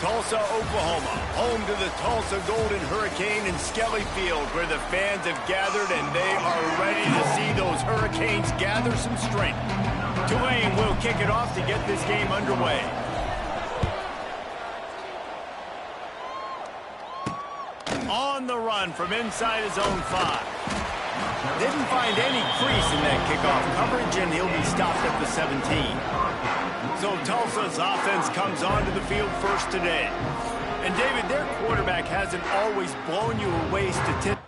Tulsa, Oklahoma, home to the Tulsa Golden Hurricane in Skelly Field, where the fans have gathered and they are ready to see those Hurricanes gather some strength. Tulane will kick it off to get this game underway. On the run from inside his own 5. Didn't find any crease in that kickoff coverage, and he'll be stopped at the 17. So Tulsa's offense comes onto the field first today. And David, their quarterback hasn't always blown you away statistically.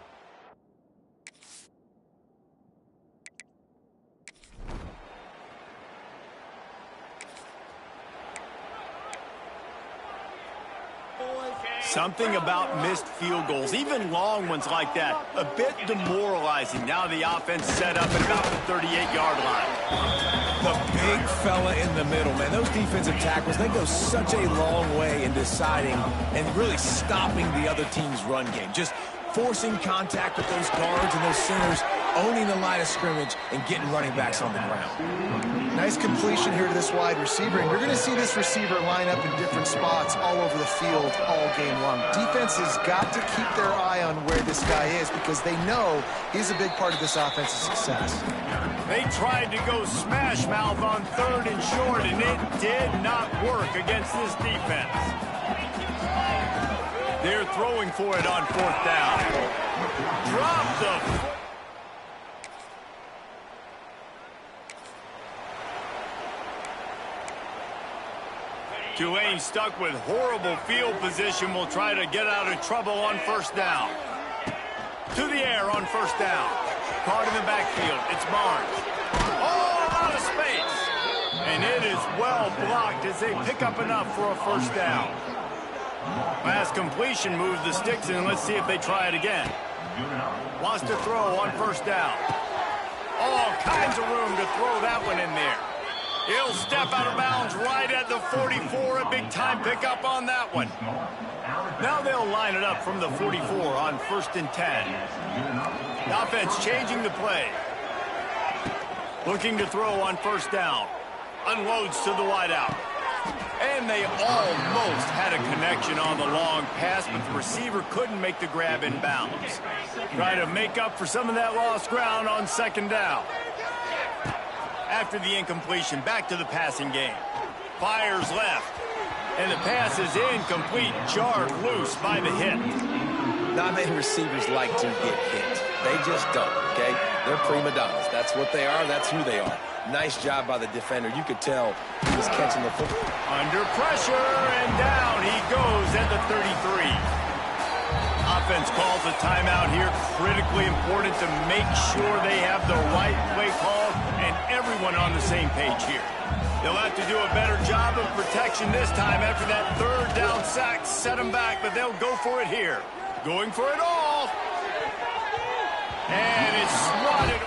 Something about missed field goals, even long ones like that, a bit demoralizing. Now the offense set up at about the 38-yard line. The big fella in the middle, man. Those defensive tackles, they go such a long way in deciding and really stopping the other team's run game. Just forcing contact with those guards and those centers, owning the line of scrimmage, and getting running backs on the ground. Nice completion here to this wide receiver, and you're going to see this receiver line up in different spots all over the field all game long. Defense has got to keep their eye on where this guy is because they know he's a big part of this offense's success. They tried to go smash mouth on 3rd and short, and it did not work against this defense. They're throwing for it on 4th down. Drop the... Tulane stuck with horrible field position will try to get out of trouble on 1st down. To the air on 1st down. Caught in the backfield. It's Barnes. Oh, out of space. And it is well blocked as they pick up enough for a 1st down. Pass completion moves the sticks in. Let's see if they try it again. Wants to throw on 1st down. All kinds of room to throw that one in there. He'll step out of bounds right at the 44. A big-time pickup on that one. Now they'll line it up from the 44 on 1st and 10. The offense changing the play. Looking to throw on 1st down. Unloads to the wideout. And they almost had a connection on the long pass, but the receiver couldn't make the grab in bounds. Try to make up for some of that lost ground on 2nd down. After the incompletion, back to the passing game. Fires left. And the pass is incomplete, jarred loose by the hit. Not many receivers like to get hit. They just don't, okay? They're prima donnas. That's what they are. That's who they are. Nice job by the defender. You could tell he was catching the football. Under pressure, and down he goes at the 33. Offense calls a timeout here. Critically important to make sure they have the right play call and everyone on the same page here. They'll have to do a better job of protection this time after that 3rd down sack set them back, but they'll go for it here. Going for it all. And it's swatted.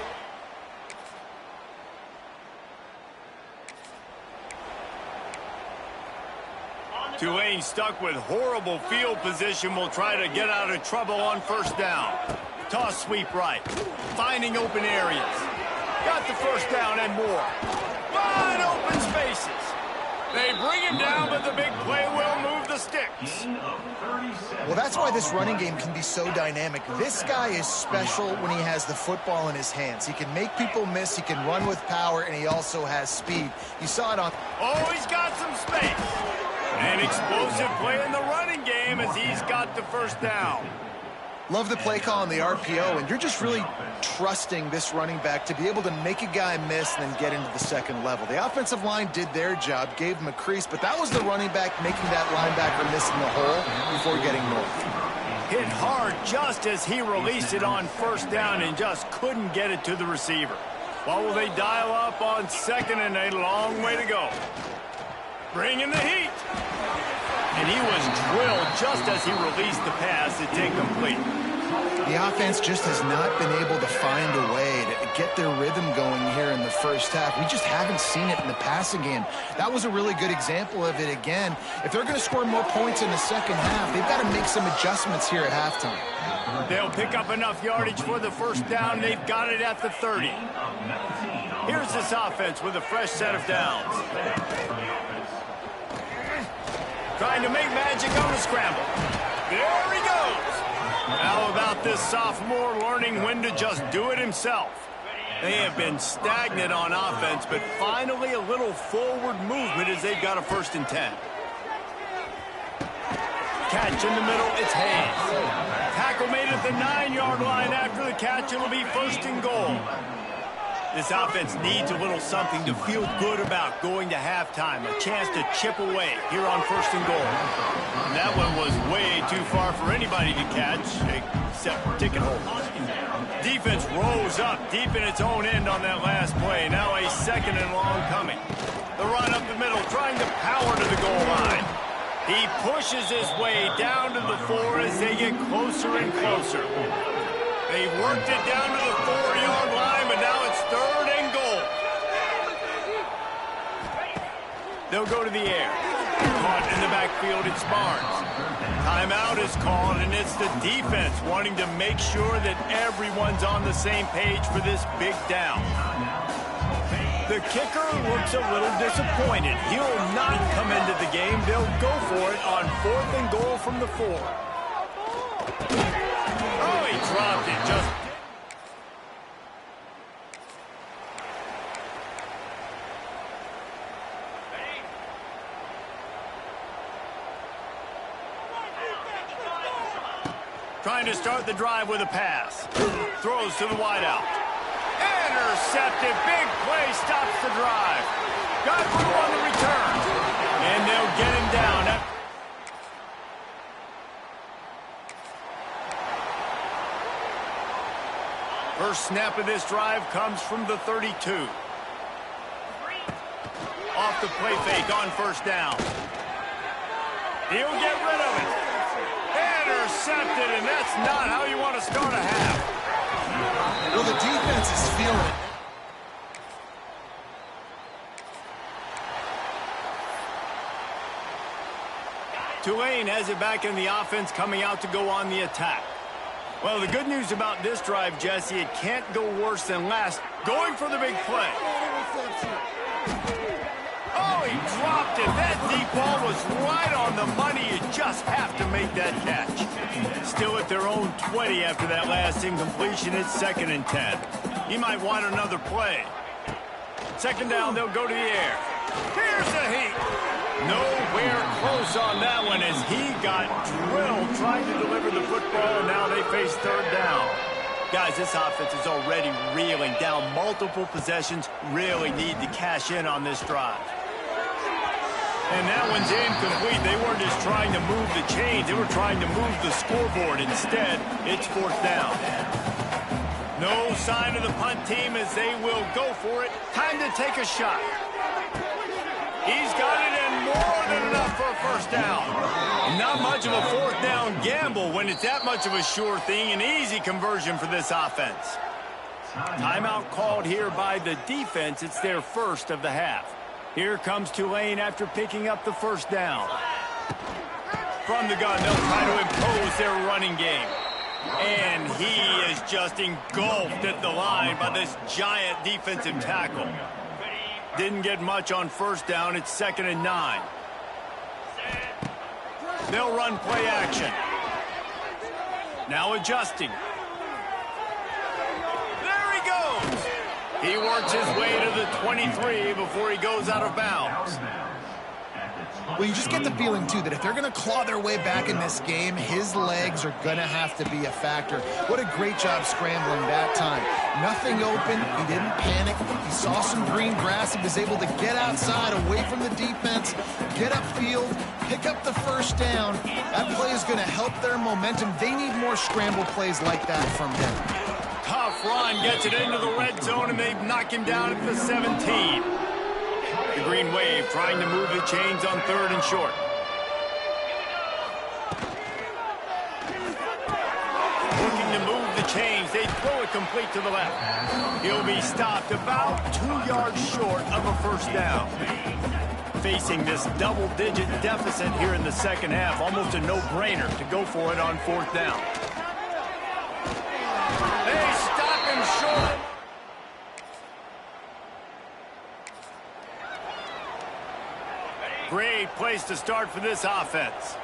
Tulane stuck with horrible field position will try to get out of trouble on 1st down. Toss sweep right. Finding open areas. Got the 1st down and more. Wide open spaces. They bring him down, but the big play will move the sticks. Well, that's why this running game can be so dynamic. This guy is special when he has the football in his hands. He can make people miss, he can run with power, and he also has speed. You saw it on... Oh, he's got some space. An explosive play in the running game as he's got the 1st down. Love the play call on the RPO, and you're just really trusting this running back to be able to make a guy miss and then get into the 2nd level. The offensive line did their job, gave him a crease, but that was the running back making that linebacker miss in the hole before getting north. Hit hard just as he released it on 1st down and just couldn't get it to the receiver. What will they dial up on 2nd and a long way to go? Bring in the heat. And and he was drilled just as he released the pass. It's incomplete. The offense just has not been able to find a way to get their rhythm going here in the first half. We just haven't seen it in the passing game. That was a really good example of it again. If they're going to score more points in the second half, they've got to make some adjustments here at halftime. They'll pick up enough yardage for the first down. They've got it at the 30. Here's this offense with a fresh set of downs. Trying to make magic on the scramble. There he goes. How about this sophomore learning when to just do it himself? They have been stagnant on offense, but finally a little forward movement as they've got a 1st and 10. Catch in the middle, it's Hayes. Tackle made at the 9-yard line. After the catch, it'll be 1st and goal. This offense needs a little something to feel good about going to halftime. A chance to chip away here on 1st and goal. And that one was way too far for anybody to catch, except ticket holders. Defense rose up deep in its own end on that last play. Now a 2nd and long coming. The run up the middle, trying to power to the goal line. He pushes his way down to the 4 as they get closer and closer. They've worked it down to the 4-yard line, but now it's 3rd and goal. They'll go to the air. Caught in the backfield, it's Barnes. Timeout is called, and it's the defense wanting to make sure that everyone's on the same page for this big down. The kicker looks a little disappointed. He'll not come into the game. They'll go for it on 4th and goal from the 4. Oh, he dropped it just... Trying to start the drive with a pass. Throws to the wideout. Intercepted. Big play. Stops the drive. Got through on the return. And they'll get him down. First snap of this drive comes from the 32. Off the play fake on 1st down. He'll get rid of it. Intercepted, and that's not how you want to start a half. Well, the defense is feeling it. Tulane has it back in the offense, coming out to go on the attack. Well, the good news about this drive, Jesse, it can't go worse than last. Going for the big play. Oh, he dropped it. That deep ball was right on the money. You just have to make that catch. Still at their own 20 after that last incompletion. It's 2nd and 10. He might want another play. 2nd down, they'll go to the air. Here's the heat. Nowhere close on that one as he got drilled trying to deliver the football, and now they face 3rd down. Guys, this offense is already reeling down multiple possessions. Really need to cash in on this drive. And that one's incomplete. They weren't just trying to move the chains. They were trying to move the scoreboard. Instead, it's 4th down. No sign of the punt team as they will go for it. Time to take a shot. He's got it in more than enough for a 1st down. Not much of a 4th down gamble when it's that much of a sure thing. An easy conversion for this offense. Timeout called here by the defense. It's their 1st of the half. Here comes Tulane after picking up the 1st down. From the gun, they'll try to impose their running game. And he is just engulfed at the line by this giant defensive tackle. Didn't get much on 1st down. It's 2nd and 9. They'll run play action. Now adjusting. There he goes. He works his way to the 23 before he goes out of bounds. Well, you just get the feeling, too, that if they're going to claw their way back in this game, his legs are going to have to be a factor. What a great job scrambling that time. Nothing open. He didn't panic. He saw some green grass. He was able to get outside, away from the defense, get upfield, pick up the 1st down. That play is going to help their momentum. They need more scramble plays like that from him. Tough run, gets it into the red zone, and they knock him down at the 17. The Green Wave trying to move the chains on 3rd and short. the change. They throw it complete to the left. He'll be stopped about 2 yards short of a first down. Facing this double-digit deficit here in the second half, almost a no-brainer to go for it on fourth down. They stop him short. Great place to start for this offense.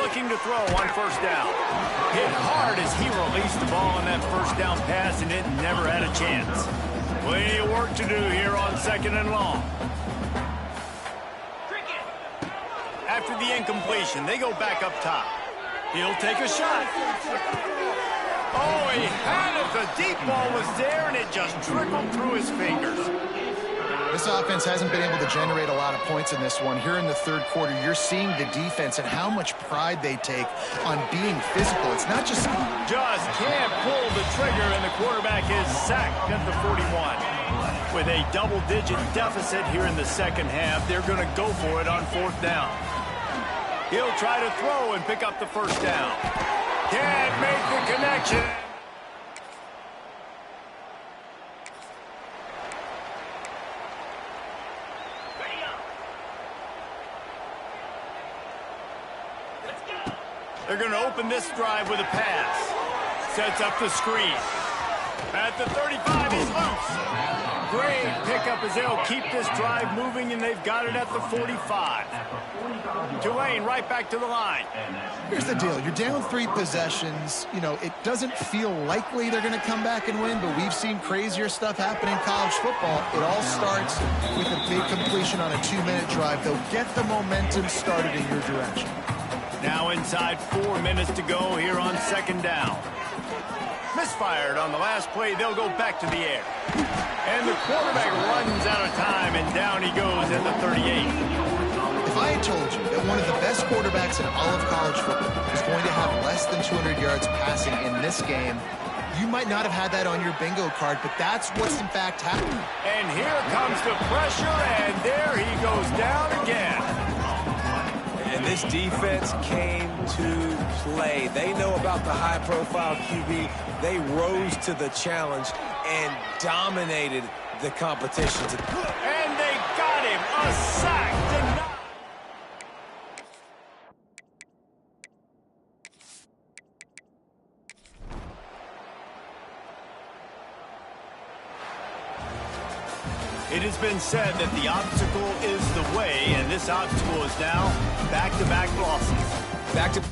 Looking to throw on first down. Hit hard as he released the ball on that first down pass, and it never had a chance. Plenty of work to do here on second and long. After the incompletion, they go back up top. He'll take a shot. Oh, he had it. The deep ball was there, and it just trickled through his fingers. This offense hasn't been able to generate a lot of points in this one. Here in the third quarter, you're seeing the defense and how much pride they take on being physical. It's not just... Just can't pull the trigger, and the quarterback is sacked at the 41. With a double-digit deficit here in the second half, they're going to go for it on fourth down. He'll try to throw and pick up the first down. Can't make the connection. They're going to open this drive with a pass. Sets up the screen. At the 35, he's loose. Great pickup as they'll keep this drive moving, and they've got it at the 45. Tulane right back to the line. Here's the deal. You're down 3 possessions. You know, it doesn't feel likely they're going to come back and win, but we've seen crazier stuff happen in college football. It all starts with a big completion on a 2-minute drive. They'll get the momentum started in your direction. Now inside 4 minutes to go here on second down. Misfired on the last play. They'll go back to the air. And the quarterback runs out of time, and down he goes at the 38. If I had told you that one of the best quarterbacks in all of college football is going to have less than 200 yards passing in this game, you might not have had that on your bingo card, but that's what's in fact happening. And here comes the pressure, and there he goes down again. And this defense came to play. They know about the high-profile QB. They rose to the challenge and dominated the competition. And they got him. A sack. It has been said that the obstacle is the way, and this obstacle is now back-to-back losses. Back to...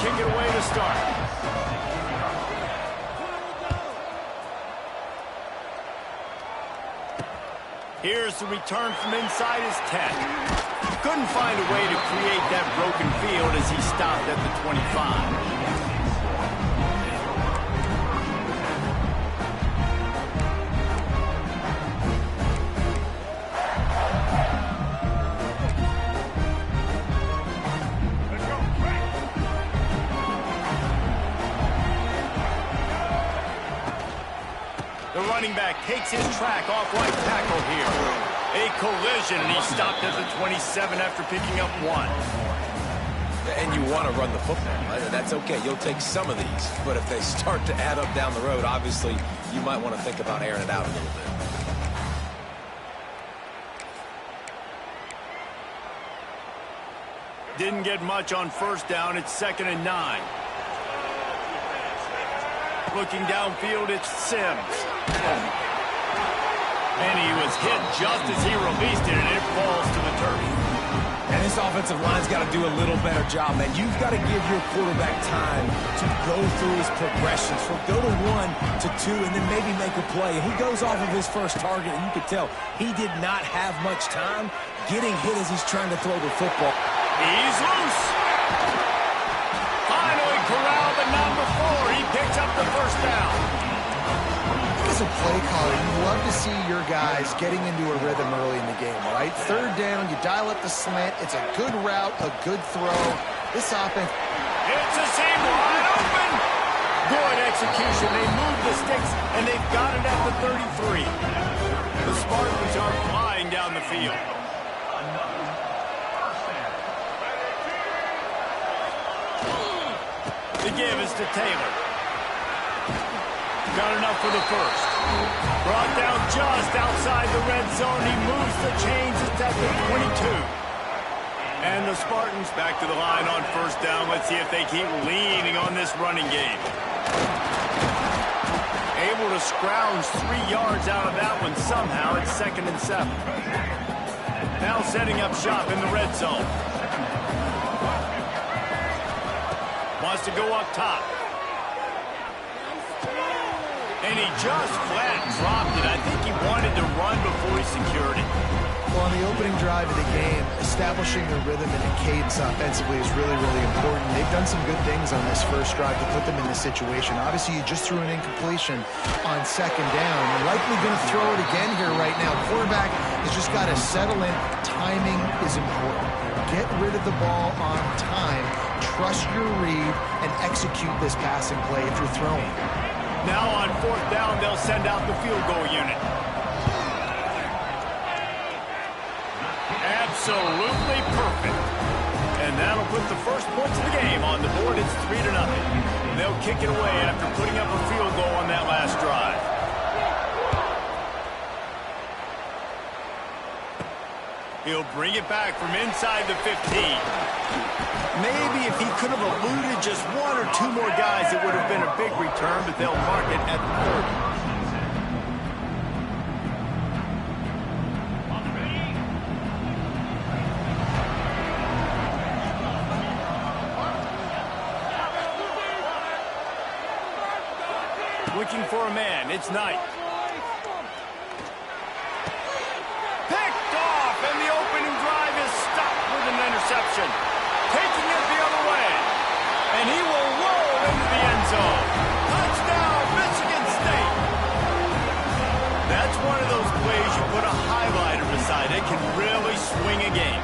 kick it away to start. Here's the return from inside his 10. Couldn't find a way to create that broken field as he stopped at the 25. The running back takes his track off right tackle here. A collision, and he stopped at the 27 after picking up 1. And you want to run the football. That's okay. You'll take some of these. But if they start to add up down the road, obviously, you might want to think about airing it out a little bit. Didn't get much on first down. It's 2nd and 9. Looking downfield, it's Sims. And he was hit just as he released it, and it falls to the turf. And this offensive line's got to do a little better job, man. You've got to give your quarterback time to go through his progressions. From go to 1 to 2, and then maybe make a play. And he goes off of his first target, and you could tell he did not have much time getting hit as he's trying to throw the football. He's loose. Finally corralled, but not before. He picks up the first down. As a play caller, you love to see your guys getting into a rhythm early in the game, right? 3rd down, you dial up the slant. It's a good route, a good throw. This offense... It's a seam wide open. Good execution. They move the sticks, and they've got it at the 33. The Spartans are flying down the field. The give is to Taylor. Got enough for the first. Brought down just outside the red zone. He moves the chains. It's at the 22. And the Spartans back to the line on first down. Let's see if they keep leaning on this running game. Able to scrounge 3 yards out of that one somehow. It's 2nd and 7. Now setting up shop in the red zone. Wants to go up top. And he just flat dropped it. I think he wanted to run before he secured it. Well, on the opening drive of the game, establishing a rhythm and a cadence offensively is really, really important. They've done some good things on this first drive to put them in this situation. Obviously, you just threw an incompletion on 2nd down. You're likely going to throw it again here right now. Quarterback has just got to settle in. Timing is important. Get rid of the ball on time. Trust your read and execute this passing play if you're throwing. Now on 4th down, they'll send out the field goal unit. Absolutely perfect. And that'll put the first points of the game on the board. It's 3-0. They'll kick it away after putting up a field goal on that last drive. He'll bring it back from inside the 15. Maybe if he could have eluded just 1 or 2 more guys, it would have been a big return, but they'll mark it at the 30. Looking for a man. It's Knight. Picked off, and the opening drive is stopped with an interception. Taking it the other way. And he will roll into the end zone. Touchdown, Michigan State. That's one of those plays you put a highlighter beside. It can really swing a game.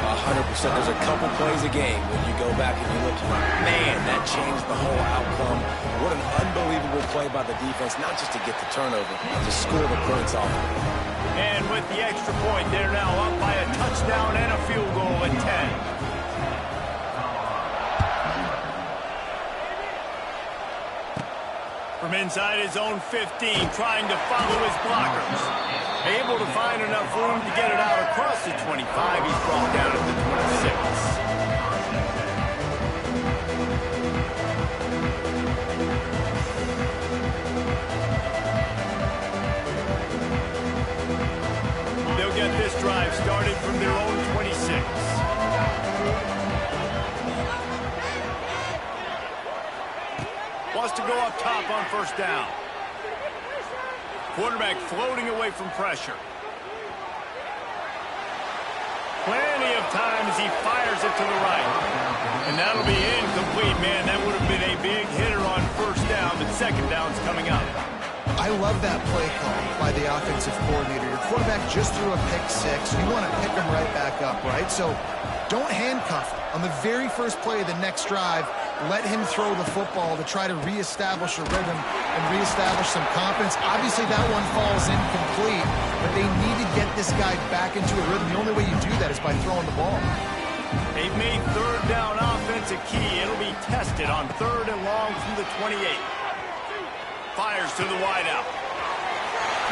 100%. There's a couple plays a game when you go back and you look, man, that changed the whole outcome. What an unbelievable play by the defense, not just to get the turnover, but to score the points off. And with the extra point, they're now up by a touchdown and a field goal at 10. From inside his own 15, trying to follow his blockers. Able to find enough room to get it out across the 25. He's brought down at the 26. They'll get this drive started from their own 26. Wants to go up top on first down. Quarterback floating away from pressure. Plenty of time as he fires it to the right. And that'll be incomplete, man. That would have been a big hitter on first down, but second down's coming up. I love that play call by the offensive coordinator. Your quarterback just threw a pick six. You want to pick him right back up, right? So don't handcuff him. On the very first play of the next drive, let him throw the football to try to reestablish a rhythm and reestablish some confidence. Obviously, that one falls incomplete, but they need to get this guy back into a rhythm. The only way you do that is by throwing the ball. They've made third down offense a key. It'll be tested on third and long from the 28. Fires to the wideout.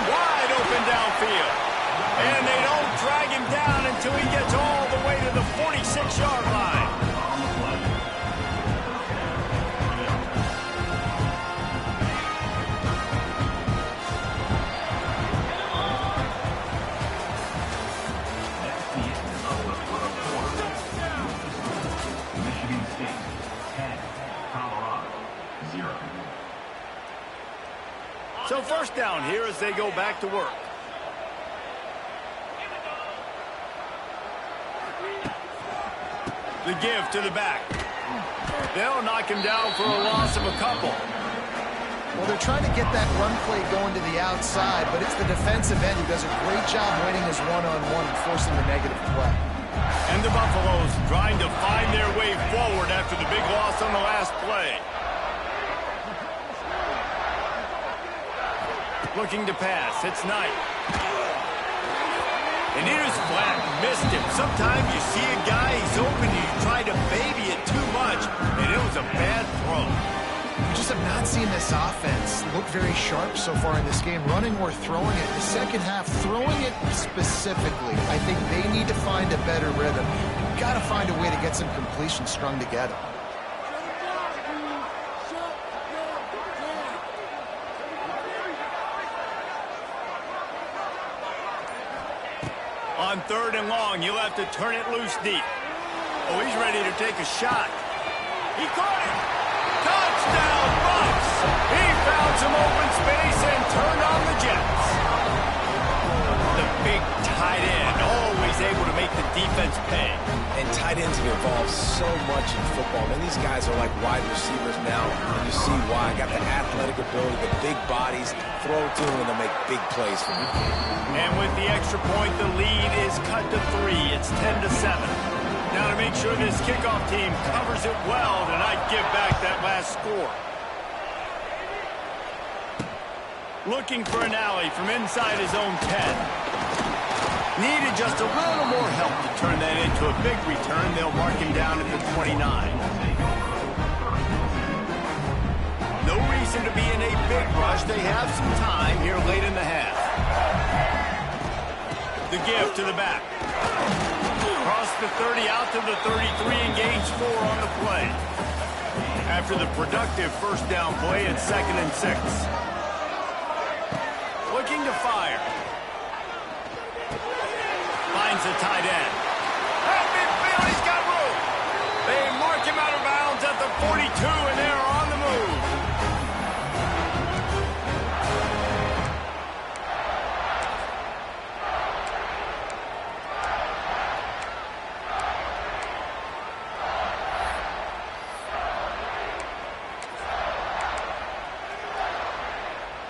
Wide open downfield. And they don't drag him down until he gets all the way to the 46-yard line. So first down here as they go back to work. The give to the back. They'll knock him down for a loss of a couple. Well, they're trying to get that run play going to the outside, but it's the defensive end who does a great job winning his one-on-one and forcing the negative play. And the Buffaloes trying to find their way forward after the big loss on the last play. Looking to pass. It's Knight. And it is flat. Missed him. Sometimes you see a guy, he's open, and you try to baby it too much, and it was a bad throw. We just have not seen this offense look very sharp so far in this game, running or throwing it. The second half, throwing it specifically, I think they need to find a better rhythm. You've got to find a way to get some completions strung together. On third and long, you'll have to turn it loose deep. Oh, he's ready to take a shot. He caught it. Touchdown, Bucks! He found some open space and turned on the Jets. The big tight end, always able to make the defense pay. And tight ends have evolved so much in football. Man, these guys are like wide receivers now, and you see why. Got the athletic ability, the big bodies, throw it to them, and they'll make big plays for you. And with the extra point, the lead is cut to 3. It's 10-7. Now to make sure this kickoff team covers it well to not give back that last score. Looking for an alley from inside his own 10. Needed just a little more help to turn that into a big return. They'll mark him down at the 29. No reason to be in a big rush. They have some time here late in the half. The give to the back. Across the 30, out to the 33, and gains 4 on the play. After the productive first down play, it's 2nd and 6. Looking to fire. Finds the tight end. That midfield, he's got room. They mark him out of bounds at the 42, and they're on the move.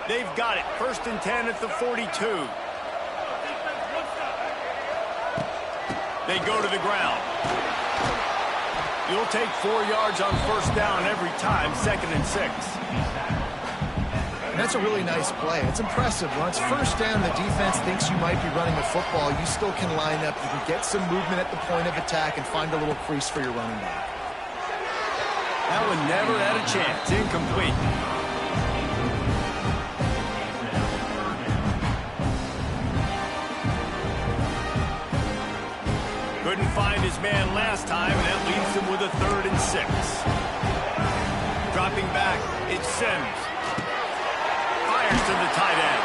They've got it. 1st and 10 at the 42. They go to the ground. You'll take 4 yards on first down every time, 2nd and 6. And that's a really nice play. It's impressive. When it's first down, the defense thinks you might be running the football. You still can line up. You can get some movement at the point of attack and find a little crease for your running back. That one never had a chance. Incomplete. Couldn't find his man last time, and that leaves him with a 3rd and 6. Dropping back, it's Sims. Fires to the tight end.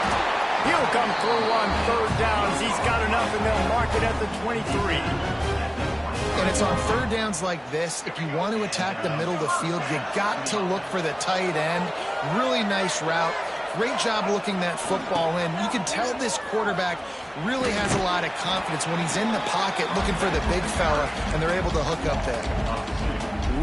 He'll come through on 3rd down as he's got enough, and they'll mark it at the 23. And when it's on third downs like this, if you want to attack the middle of the field, you got to look for the tight end. Really nice route. Great job looking that football in. You can tell this quarterback really has a lot of confidence when he's in the pocket looking for the big fella, and they're able to hook up there.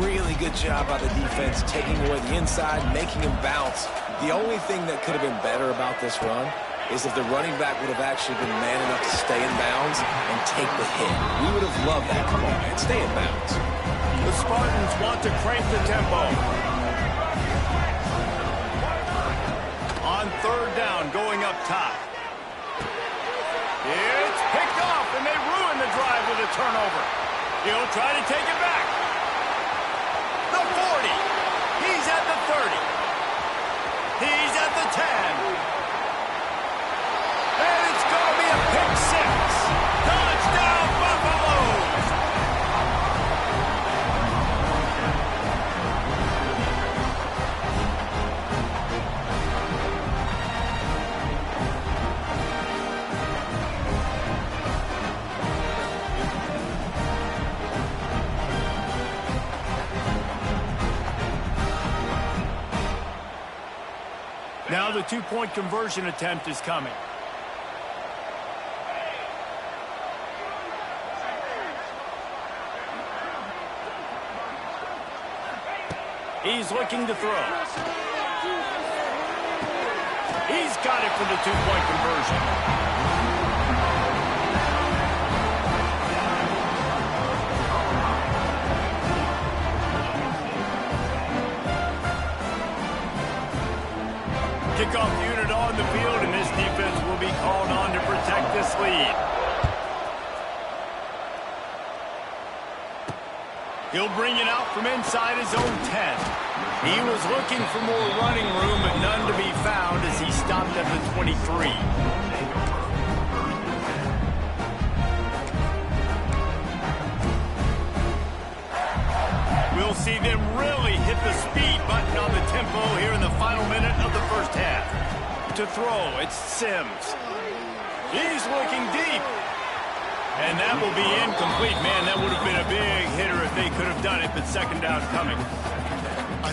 Really good job by the defense, taking away the inside, making him bounce. The only thing that could have been better about this run is if the running back would have actually been man enough to stay in bounds and take the hit. We would have loved that. Come on, man, stay in bounds. The Spartans want to crank the tempo. On third down, going up top. It's picked off, and they ruin the drive with a turnover. He'll try to take it back. The 40. He's at the 30. He's at the 10. And it's going to be a pick six. Touchdown, Buffalo! Now the two-point conversion attempt is coming. He's looking to throw. He's got it for the two-point conversion. Kickoff unit on the field, and this defense will be called on to protect this lead. He'll bring it out from inside his own 10. He was looking for more running room, but none to be found as he stopped at the 23. We'll see them really hit the speed button on the tempo here in the final minute of the first half. To throw, it's Sims. He's looking deep. And that will be incomplete. Man, that would have been a big hitter if they could have done it, but second down coming.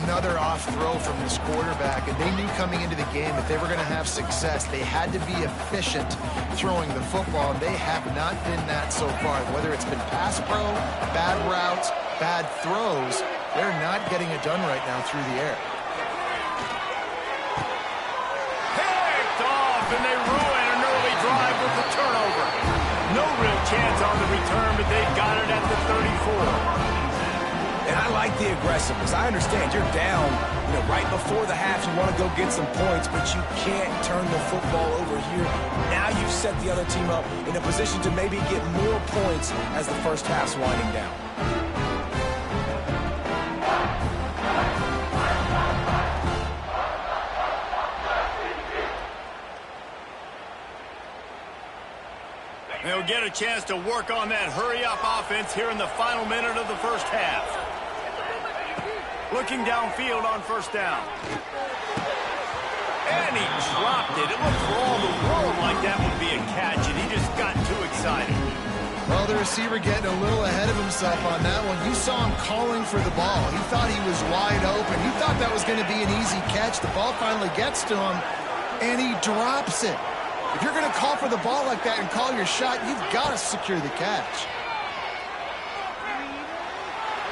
Another off throw from this quarterback, and they knew coming into the game that they were going to have success. They had to be efficient throwing the football, and they have not been that so far. Whether it's been pass pro, bad routes, bad throws, they're not getting it done right now through the air. Picked off, and they ruin an early drive with the turnover. No real chance on the return, but they've got it at the 34. And I like the aggressiveness. I understand you're down, right before the half. You want to go get some points, but you can't turn the football over here. Now you've set the other team up in a position to maybe get more points as the first half's winding down. They'll get a chance to work on that hurry-up offense here in the final minute of the first half. Looking downfield on first down. And he dropped it. It looked for all the world like that would be a catch, and he just got too excited. Well, the receiver getting a little ahead of himself on that one. You saw him calling for the ball. He thought he was wide open. He thought that was going to be an easy catch. The ball finally gets to him, and he drops it. If you're going to call for the ball like that and call your shot, you've got to secure the catch.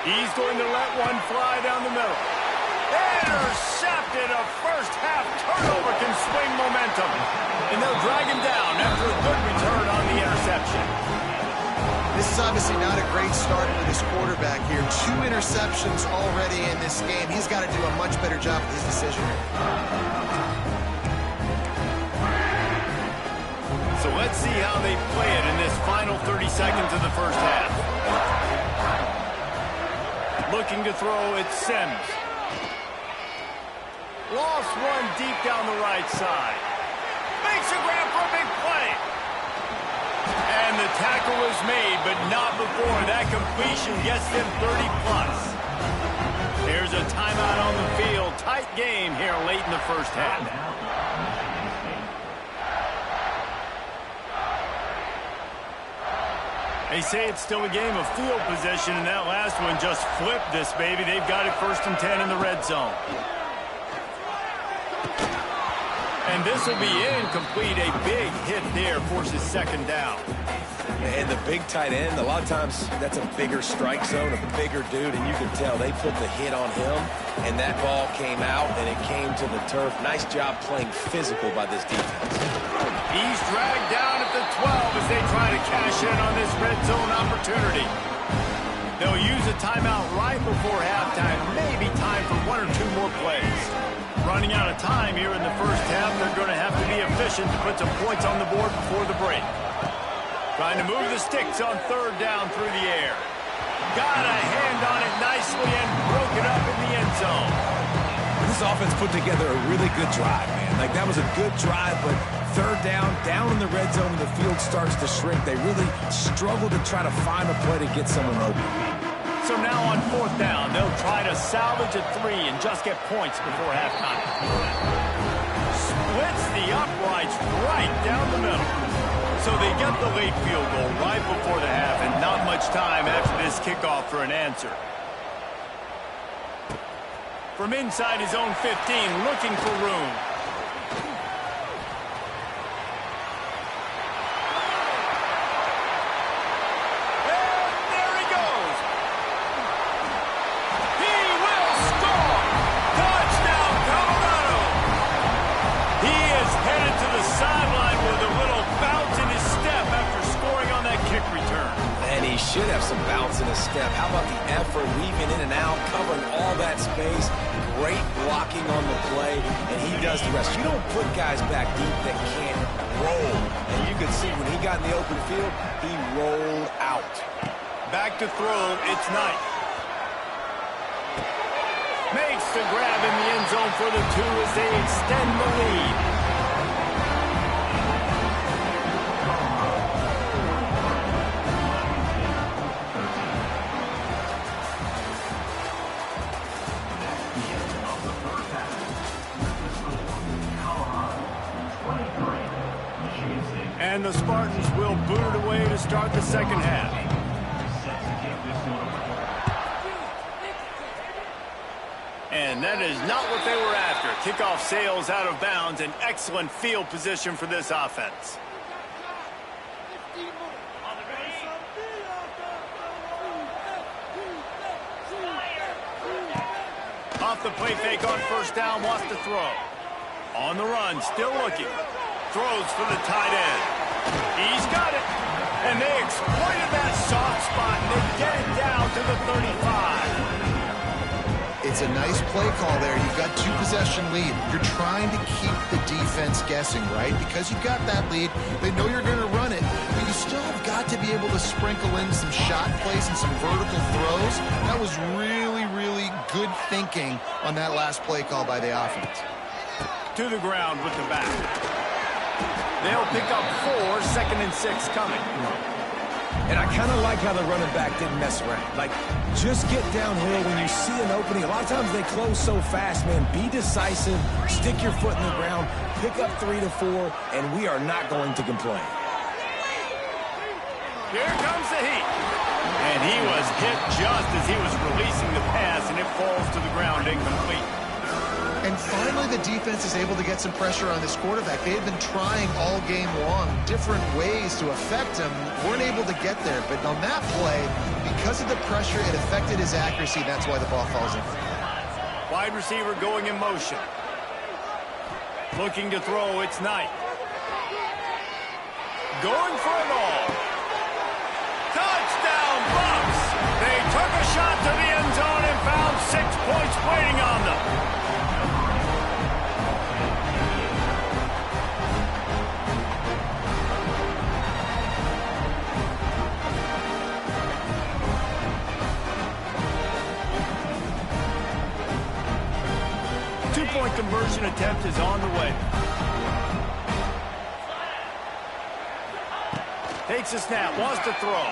He's going to let one fly down the middle. Intercepted. A first half turnover can swing momentum. And they'll drag him down after a good return on the interception. This is obviously not a great start for this quarterback here. 2 interceptions already in this game. He's got to do a much better job with his decision making. So let's see how they play it in this final 30 seconds of the first half. Looking to throw, it's Sims. Lost one deep down the right side. Makes a grab for a big play. And the tackle is made, but not before that completion gets them 30+. Here's a timeout on the field. Tight game here late in the first half. They say it's still a game of field position, and that last one just flipped this baby. They've got it 1st and 10 in the red zone. And this will be incomplete. A big hit there forces 2nd down. And the big tight end, a lot of times that's a bigger strike zone, a bigger dude, and you can tell they put the hit on him, and that ball came out, and it came to the turf. Nice job playing physical by this defense. He's dragged down at the 12 as they try to cash in on this red zone opportunity. They'll use a timeout right before halftime, maybe time for 1 or 2 more plays. Running out of time here in the first half, they're going to have to be efficient to put some points on the board before the break. Trying to move the sticks on 3rd down through the air. Got a hand on it nicely and broke it up in the end zone. This offense put together a really good drive, man. Like, that was a good drive, but 3rd down in the red zone, and the field starts to shrink. They really struggle to try to find a play to get someone open. So now on 4th down, they'll try to salvage a 3 and just get points before halftime. Splits the uprights right down the middle. So they get the late field goal right before the half, and not much time after this kickoff for an answer. From inside his own 15, looking for room. And there he goes. He will score. Touchdown, Colorado. He is headed to the sideline with a little bounce in his step after scoring on that kick return. And he should have some bounce in his step. How about the effort, weaving in and out, covering all that space. Great blocking on the play, and he does the rest. You don't put guys back deep that can't roll. And you can see when he got in the open field, he rolled out. Back to throw, it's Knight. Makes the grab in the end zone for the 2 as they extend the lead. And the Spartans will boot it away to start the 2nd half. And that is not what they were after. Kickoff sails out of bounds, and excellent field position for this offense. Off the play fake on 1st down, wants to throw. On the run, still looking. Throws for the tight end. He's got it. And they exploited that soft spot, and they get it down to the 35. It's a nice play call there. You've got 2-possession lead. You're trying to keep the defense guessing, right? Because you've got that lead. They know you're going to run it, but you still have got to be able to sprinkle in some shot plays and some vertical throws. That was really, really good thinking on that last play call by the offense. To the ground with the back. They'll pick up 4, 2nd and 6 coming. And I kind of like how the running back didn't mess around. Like, just get downhill when you see an opening. A lot of times they close so fast, man. Be decisive, stick your foot in the ground, pick up 3 to 4, and we are not going to complain. Here comes the heat. And he was hit just as he was releasing the pass, and it falls to the ground incomplete. And finally, the defense is able to get some pressure on this quarterback. They've been trying all game long different ways to affect him. Weren't able to get there. But on that play, because of the pressure, it affected his accuracy. That's why the ball falls in. Wide receiver going in motion. Looking to throw, it's Knight. Going for it all. Touchdown, Bucks! They took a shot to the end zone and found 6 points waiting on them. Two-point conversion attempt is on the way. Takes a snap, wants to throw.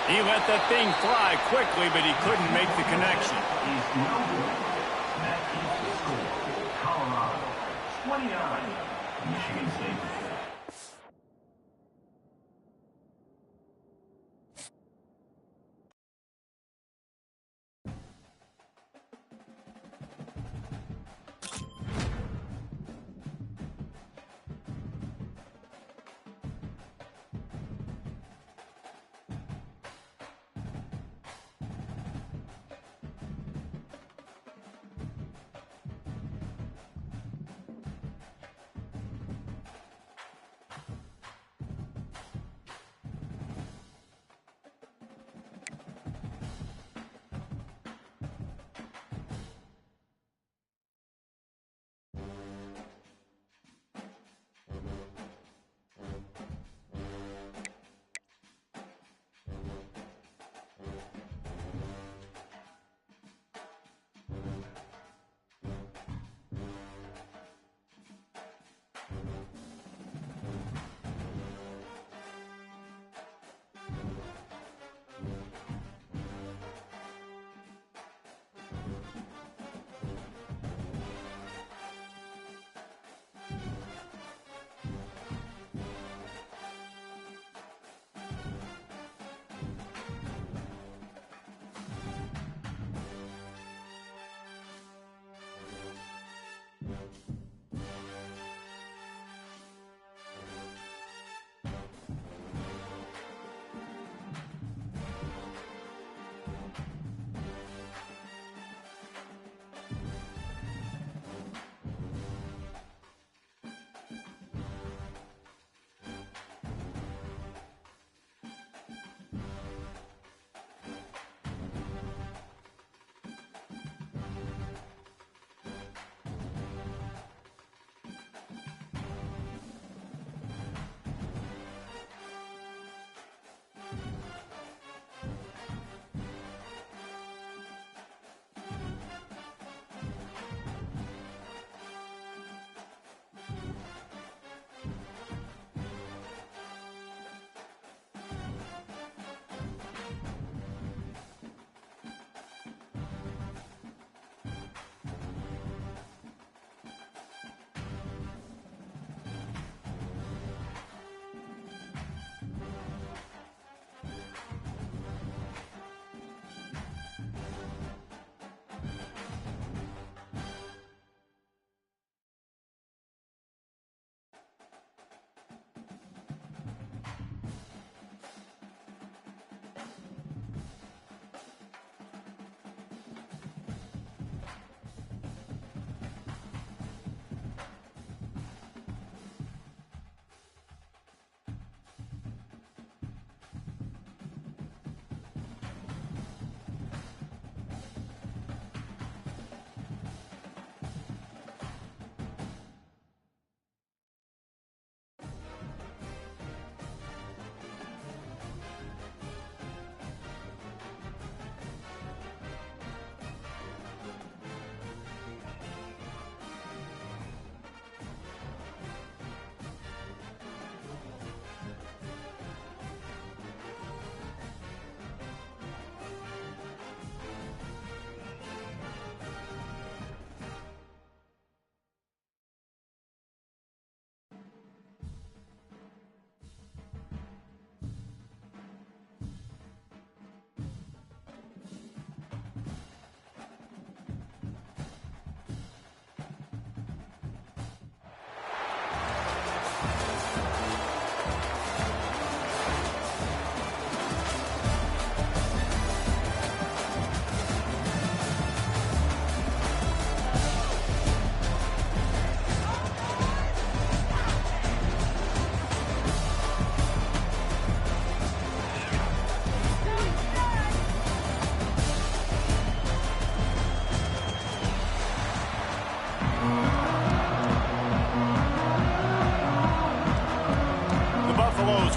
He let that thing fly quickly, but he couldn't make the connection. Colorado, 29, Michigan State.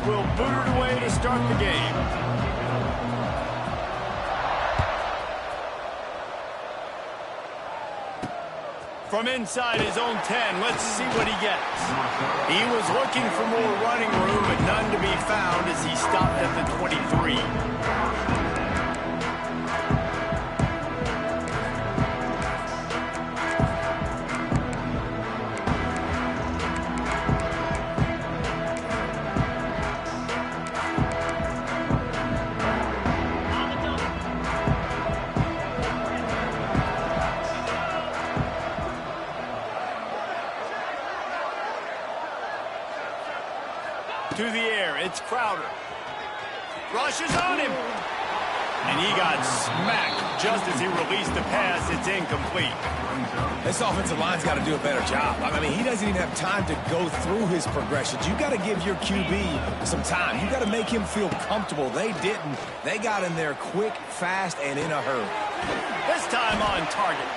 will boot it away to start the game. From inside his own 10, let's see what he gets. He was looking for more running room, but none to be found as he stopped at the 23. To the air, it's Crowder. Rushes on him. And he got smacked just as he released the pass. It's incomplete. This offensive line's got to do a better job. I mean, he doesn't even have time to go through his progressions. You got to give your QB some time. You got to make him feel comfortable. They didn't. They got in there quick, fast, and in a hurry. This time on target.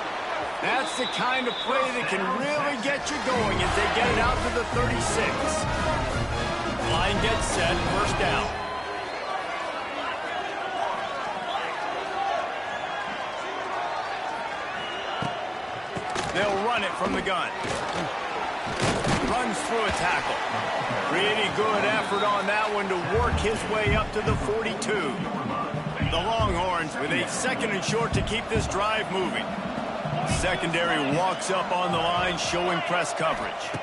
That's the kind of play that can really get you going as they get it out to the 36. Line gets set, first down. They'll run it from the gun. Runs through a tackle. Pretty good effort on that one to work his way up to the 42. The Longhorns with a second and short to keep this drive moving. Secondary walks up on the line, showing press coverage.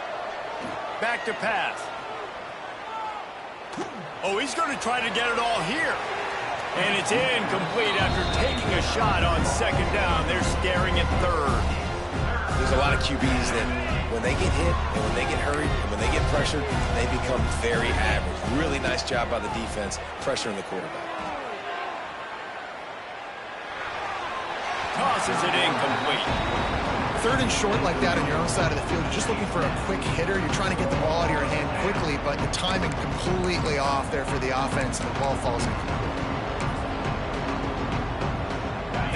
Back to pass. Oh, he's going to try to get it all here. And it's incomplete after taking a shot on second down. They're staring at third. There's a lot of QBs that when they get hit and when they get hurried and when they get pressured, they become very average. Really nice job by the defense pressuring the quarterback. Tosses it incomplete. Third and short like that on your own side of the field, you're just looking for a quick hitter. You're trying to get the ball out of your hand quickly, but the timing completely off there for the offense, and the ball falls incomplete.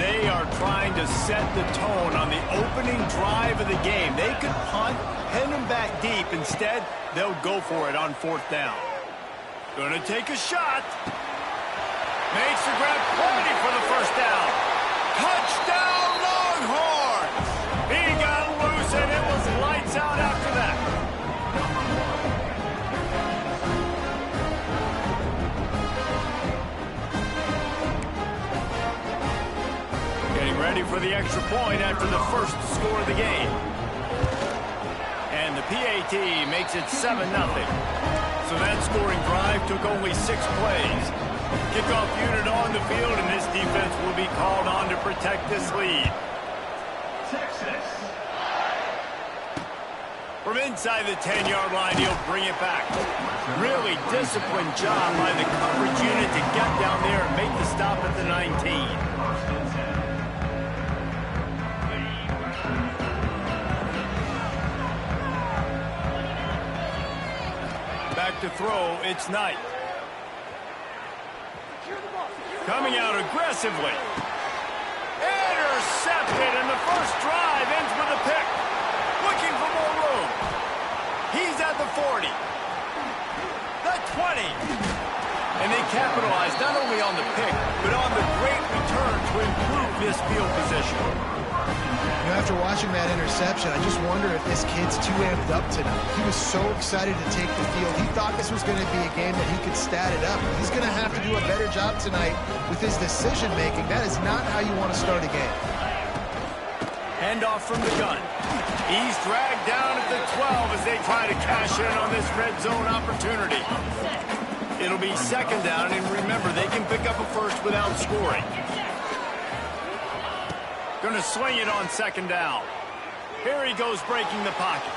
They are trying to set the tone on the opening drive of the game. They could punt, pin them back deep. Instead, they'll go for it on fourth down. Gonna take a shot. Makes the grab, plenty for the first down. Touchdown, Longhorns! He got loose, and it was lights out after that. Getting ready for the extra point after the first score of the game. And the PAT makes it 7-0. So that scoring drive took only 6 plays. Kickoff unit on the field, and this defense will be called on to protect this lead. Texas. From inside the 10-yard line, he'll bring it back. Really disciplined job by the coverage unit to get down there and make the stop at the 19. Back to throw, it's Knight. Coming out aggressively. Intercepted, and the first drive ends with a pick. Looking for more room. He's at the 40. The 20. And they capitalize not only on the pick, but on the great return to improve this field position. You know, after watching that interception, I just wonder if this kid's too amped up tonight. He was so excited to take the field. He thought this was going to be a game that he could stat it up. He's going to have to do a better job tonight with his decision-making. That is not how you want to start a game. Handoff from the gun. He's dragged down at the 12 as they try to cash in on this red zone opportunity. It'll be second down, and remember, they can pick up a first without scoring. Going to swing it on second down. Here he goes breaking the pocket.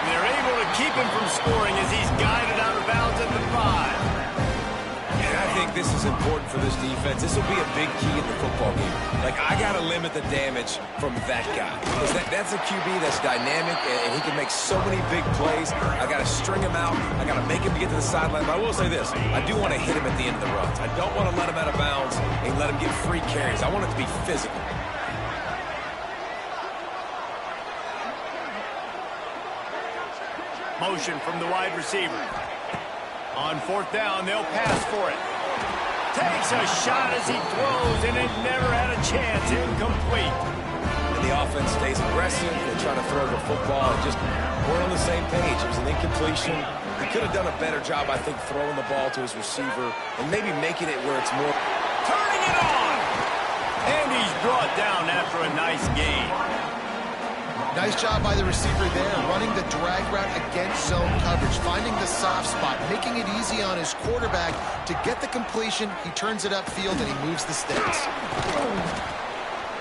And they're able to keep him from scoring as he's guided out of bounds at the 5. And I think this is important for this defense. This will be a big key in the football game. Like, I got to limit the damage from that guy. Because that's a QB that's dynamic, and he can make so many big plays. I got to string him out. I got to make him get to the sideline. But I will say this. I do want to hit him at the end of the runs. I don't want to let him out of bounds and let him get free carries. I want it to be physical. Motion from the wide receiver. On fourth down, they'll pass for it. Takes a shot as he throws, and it never had a chance. Incomplete. And the offense stays aggressive. They try to throw the football and just weren't on the same page. It was an incompletion. He could have done a better job, I think, throwing the ball to his receiver and maybe making it where it's more. Turning it on! And he's brought down after a nice gain. Nice job by the receiver there, running the drag route against zone coverage, finding the soft spot, making it easy on his quarterback to get the completion. He turns it upfield and he moves the sticks.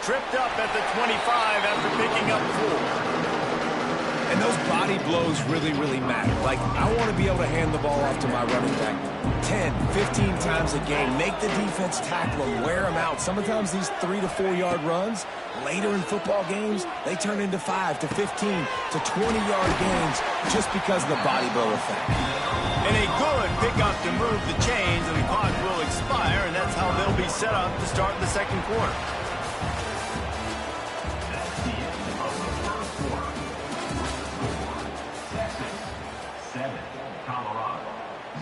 Tripped up at the 25 after picking up 4. And those body blows really, really matter. Like, I want to be able to hand the ball off to my running back 10, 15 times a game. Make the defense tackle him, wear him out. Sometimes these 3 to 4 yard runs, later in football games, they turn into 5 to 15 to 20-yard gains just because of the body blow effect. And a good pickup to move the chains, and the clock will expire, and that's how they'll be set up to start the second quarter.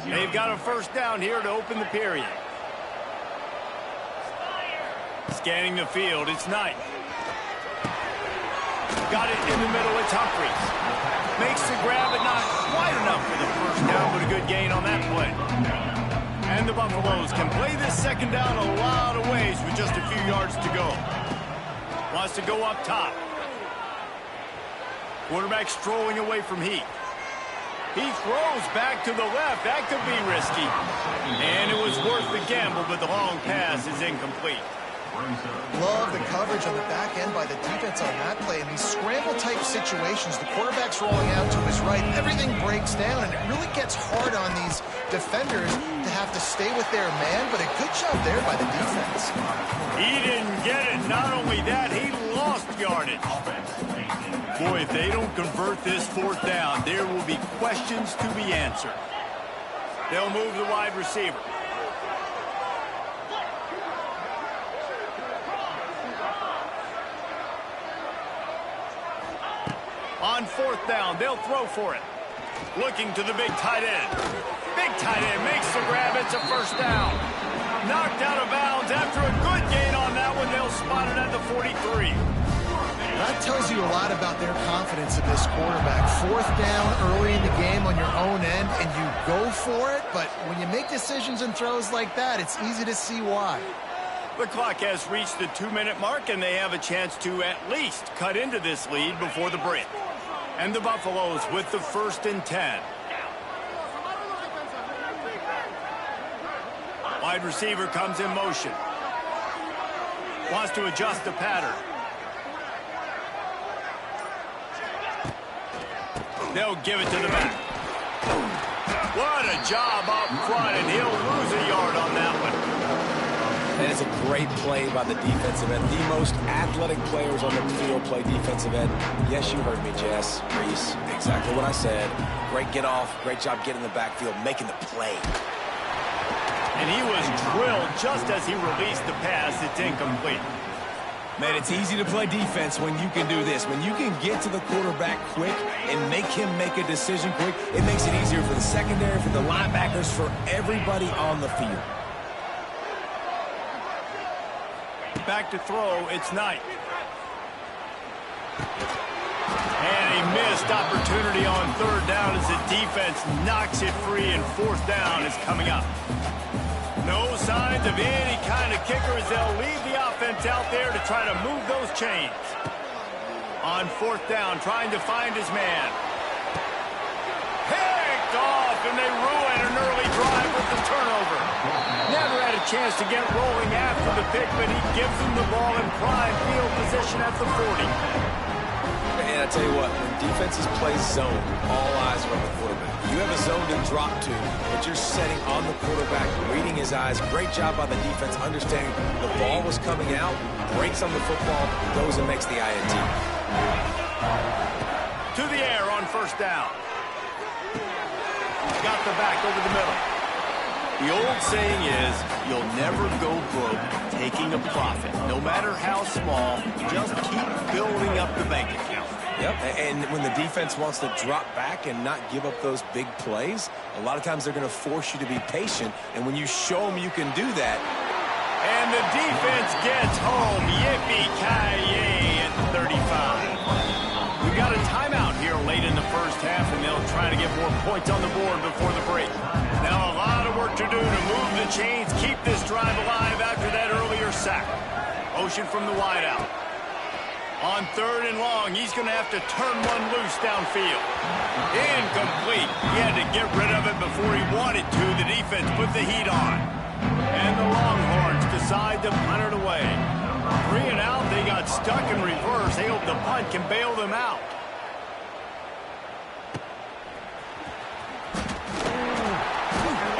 They've got a first down here to open the period. Scanning the field, it's Knight. Got it in the middle, it's Humphries. Makes the grab, but not quite enough for the first down, but a good gain on that play. And the Buffaloes can play this second down a lot of ways with just a few yards to go. Wants to go up top. Quarterback strolling away from Heath. He throws back to the left. That could be risky. And it was worth the gamble, but the long pass is incomplete. Love the coverage on the back end by the defense on that play. In these scramble-type situations, the quarterback's rolling out to his right. Everything breaks down, and it really gets hard on these defenders to have to stay with their man, but a good job there by the defense. He didn't get it. Not only that, he lost yardage. Boy, if they don't convert this fourth down, there will be questions to be answered. They'll move the wide receiver. On fourth down, they'll throw for it. Looking to the big tight end. Big tight end makes the grab. It's a first down. Knocked out of bounds after a good gain on that one. They'll spot it at the 43. That tells you a lot about their confidence in this quarterback. Fourth down early in the game on your own end, and you go for it. But when you make decisions and throws like that, it's easy to see why. The clock has reached the 2-minute mark, and they have a chance to at least cut into this lead before the break. And the Buffaloes with the 1st and 10. Wide receiver comes in motion. Wants to adjust the pattern. They'll give it to the back. What a job up front, and he'll lose a yard on that one. And it's a great play by the defensive end. The most athletic players on the field play defensive end. Yes, you heard me, Jess, Reese. Exactly what I said. Great get off. Great job getting in the backfield, making the play. And he was drilled just as he released the pass. It's incomplete. Man, it's easy to play defense when you can do this. When you can get to the quarterback quick and make him make a decision quick, it makes it easier for the secondary, for the linebackers, for everybody on the field. Back to throw, it's Knight. And a missed opportunity on third down as the defense knocks it free, and fourth down is coming up. No signs of any kind of kicker as they'll leave the offense out there to try to move those chains. On fourth down, trying to find his man. Picked off, and they ruin an early drive with the turnover. Never had a chance to get rolling after the pick, but he gives them the ball in prime field position at the 40. And I tell you what, when defenses play zone, all eyes are on the quarterback. You have a zone to drop to, but you're setting on the quarterback, reading his eyes. Great job by the defense, understanding the ball was coming out, breaks on the football, goes and makes the INT. To the air on first down. Got the back over the middle. The old saying is, you'll never go broke taking a profit. No matter how small, just keep building up the bank account. Yep, and when the defense wants to drop back and not give up those big plays, a lot of times they're going to force you to be patient, and when you show them you can do that. And the defense gets home. Yippee-ki-yay at 35. We've got a timeout here late in the first half, and they'll try to get more points on the board before the break. Now a lot of work to do to move the chains, keep this drive alive after that earlier sack. Motion from the wideout. On 3rd and long, he's going to have to turn one loose downfield. Incomplete. He had to get rid of it before he wanted to. The defense put the heat on. And the Longhorns decide to punt it away. 3 and out, they got stuck in reverse. They hope the punt can bail them out.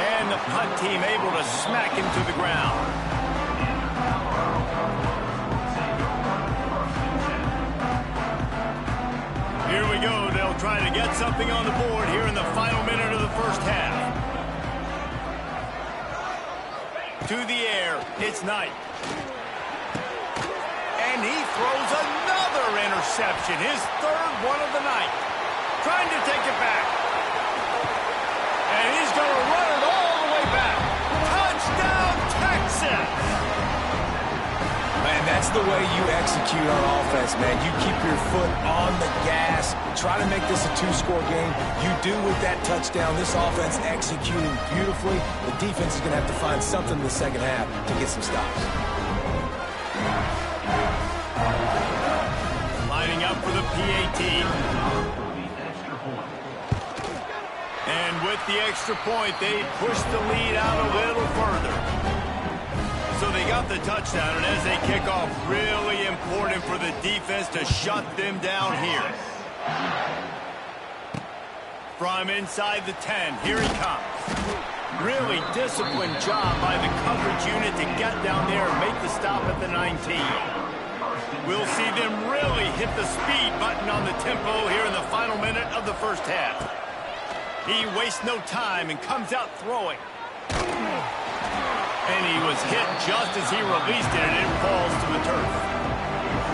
And the punt team able to smack him to the ground. Here we go. They'll try to get something on the board here in the final minute of the first half. To the air, it's Knight. And he throws another interception, his 3rd one of the night. Trying to take it back. And he's going to run it all the way back. Touchdown, Texas! Man, that's the way you execute on offense, man. You keep your foot on the gas. Try to make this a 2-score game. You do with that touchdown. This offense executing beautifully. The defense is going to have to find something in the second half to get some stops. Lining up for the PAT. And with the extra point, they push the lead out a little further. So they got the touchdown, and as they kick off, really important for the defense to shut them down here. From inside the 10, here he comes. Really disciplined job by the coverage unit to get down there and make the stop at the 19. We'll see them really hit the speed button on the tempo here in the final minute of the first half. He wastes no time and comes out throwing. And he was hit just as he released it, and it falls to the turf.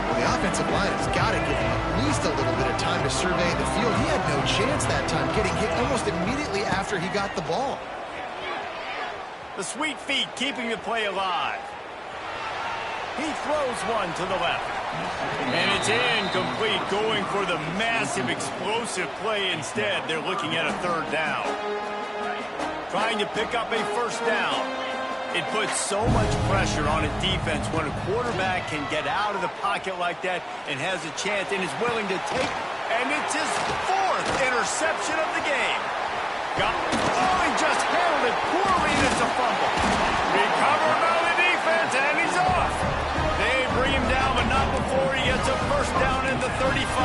Well, the offensive line has got to give him at least a little bit of time to survey the field. He had no chance that time, getting hit almost immediately after he got the ball. The sweet feet keeping the play alive. He throws one to the left. And it's incomplete, going for the massive explosive play instead. They're looking at a 3rd down. Trying to pick up a 1st down. It puts so much pressure on a defense when a quarterback can get out of the pocket like that and has a chance and is willing to take. And it's his 4th interception of the game. He just handled it poorly, and it's a fumble. Recovered by the defense, and he's off. They bring him down, but not before he gets a 1st down at the 35.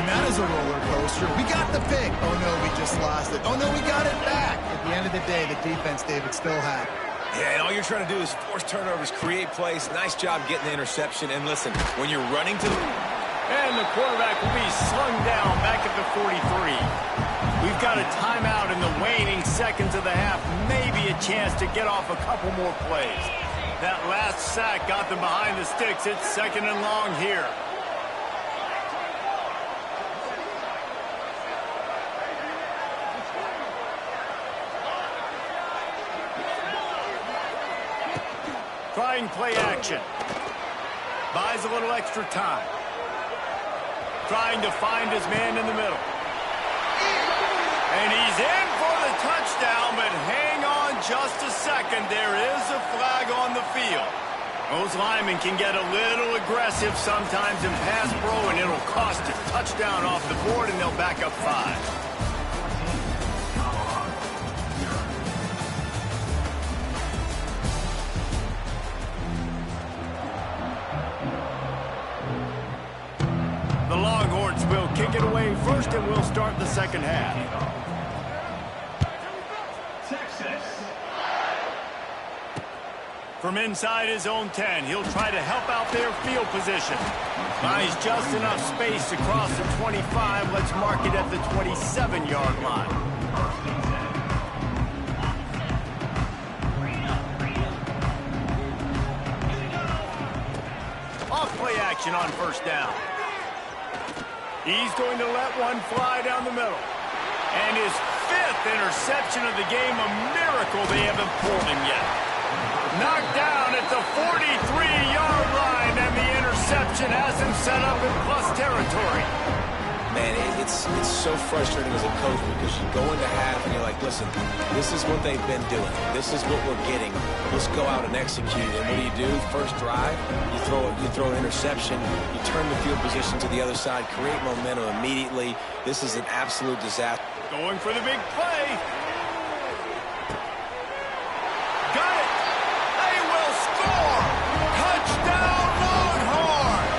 And that is a roller coaster. We got the pick. Oh, no, we just lost it. Oh, no, we got it back. At the end of the day, the defense, David, still had it. Yeah, and all you're trying to do is force turnovers, create plays. Nice job getting the interception. And listen, when you're running to the... And the quarterback will be slung down back at the 43. We've got a timeout in the waning seconds of the half. Maybe a chance to get off a couple more plays. That last sack got them behind the sticks. It's 2nd and long here. Trying play action. Buys a little extra time. Trying to find his man in the middle. And he's in for the touchdown, but hang on just a second. There is a flag on the field. Those linemen can get a little aggressive sometimes in pass pro, and it'll cost a touchdown off the board, and they'll back up 5. The Longhorns will kick it away first, and we'll start the second half. From inside his own 10, he'll try to help out their field position. Buys just enough space across the 25. Let's mark it at the 27-yard line. Off play action on 1st down. He's going to let one fly down the middle. And his 5th interception of the game, a miracle they haven't pulled him yet. Knocked down at the 43-yard line, and the interception has him set up in plus territory. Man, it's so frustrating as a coach because you go into half and you're like, listen, this is what they've been doing. This is what we're getting. Let's go out and execute. And what do? First drive, you throw an interception, you turn the field position to the other side, create momentum immediately. This is an absolute disaster. Going for the big play. Got it. They will score. Touchdown, Longhorn.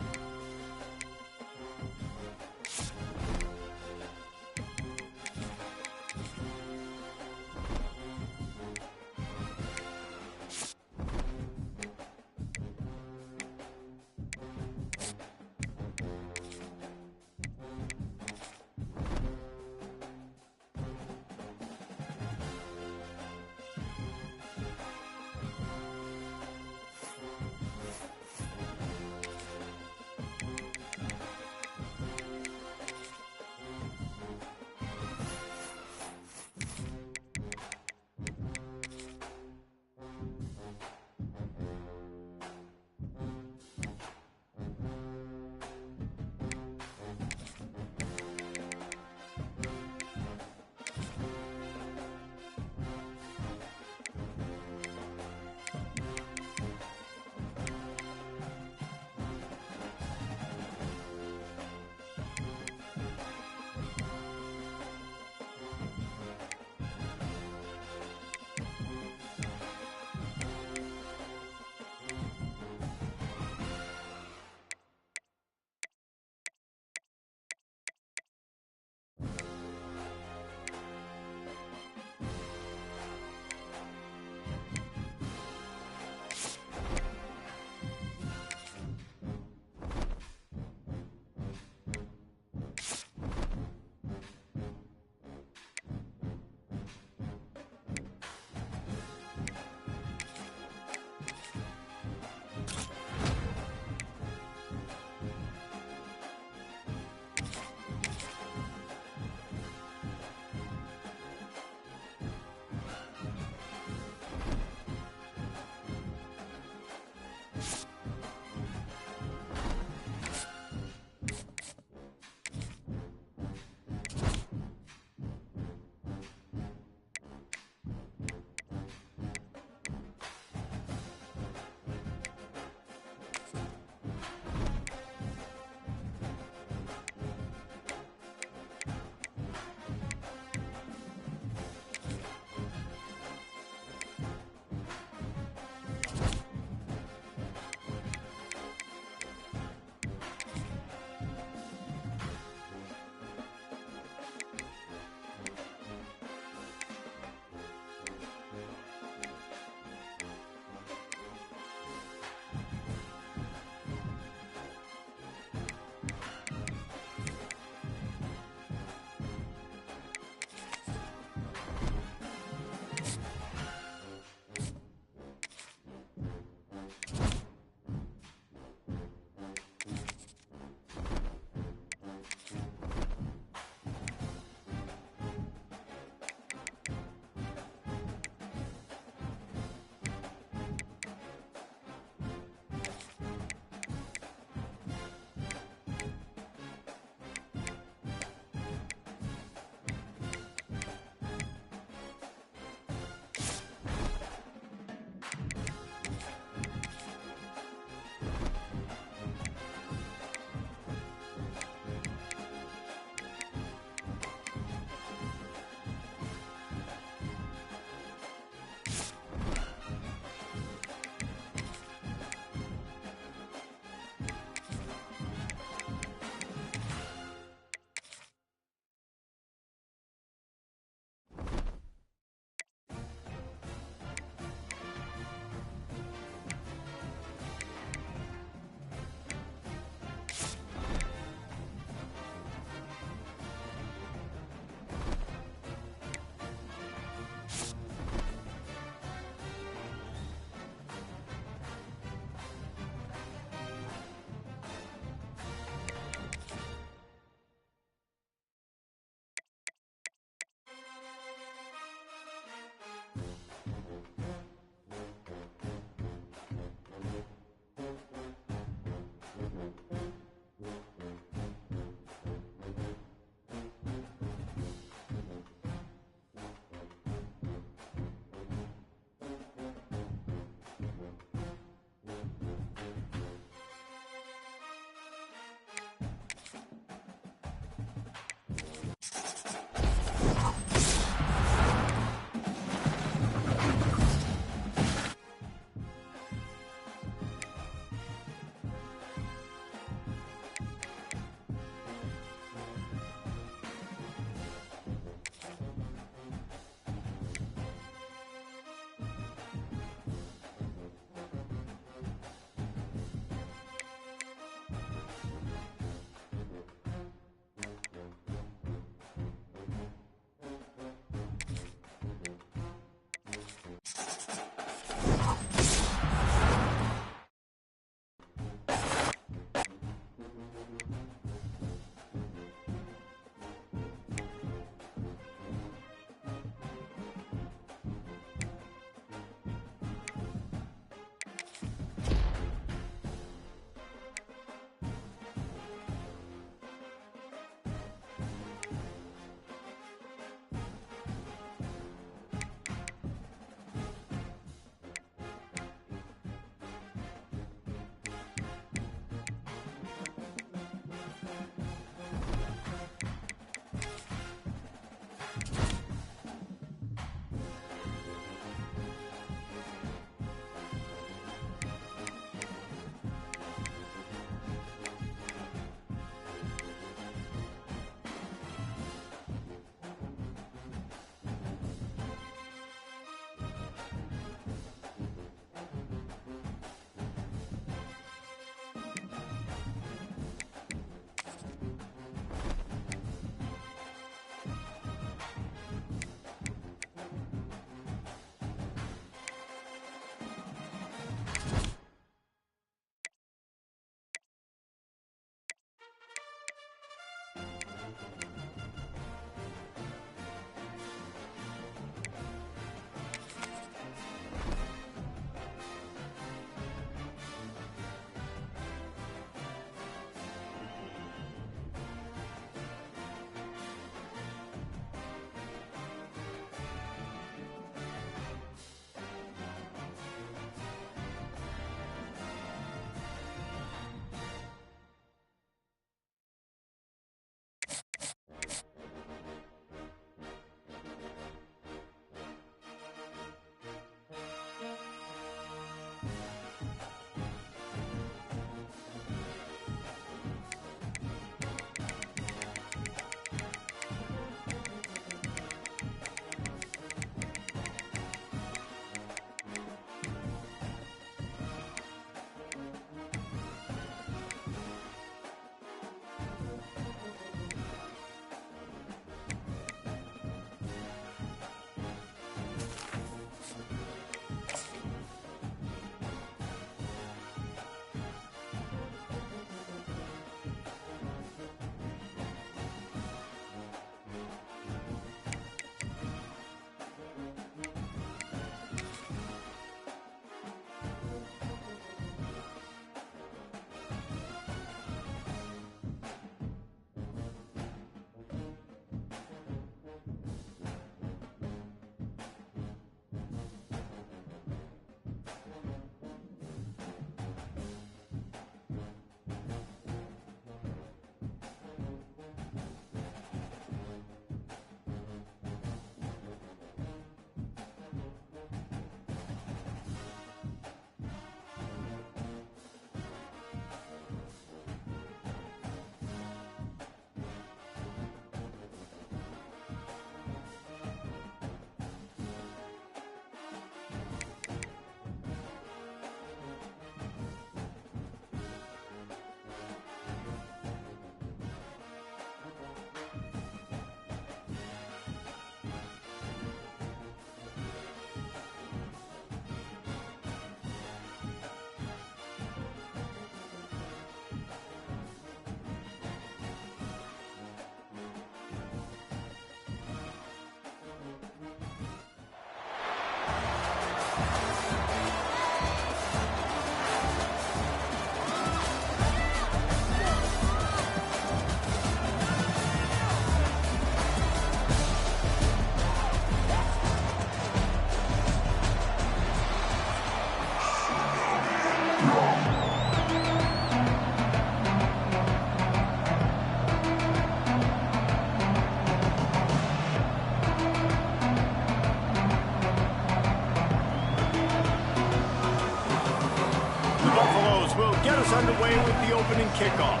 Buffaloes will get us underway with the opening kickoff.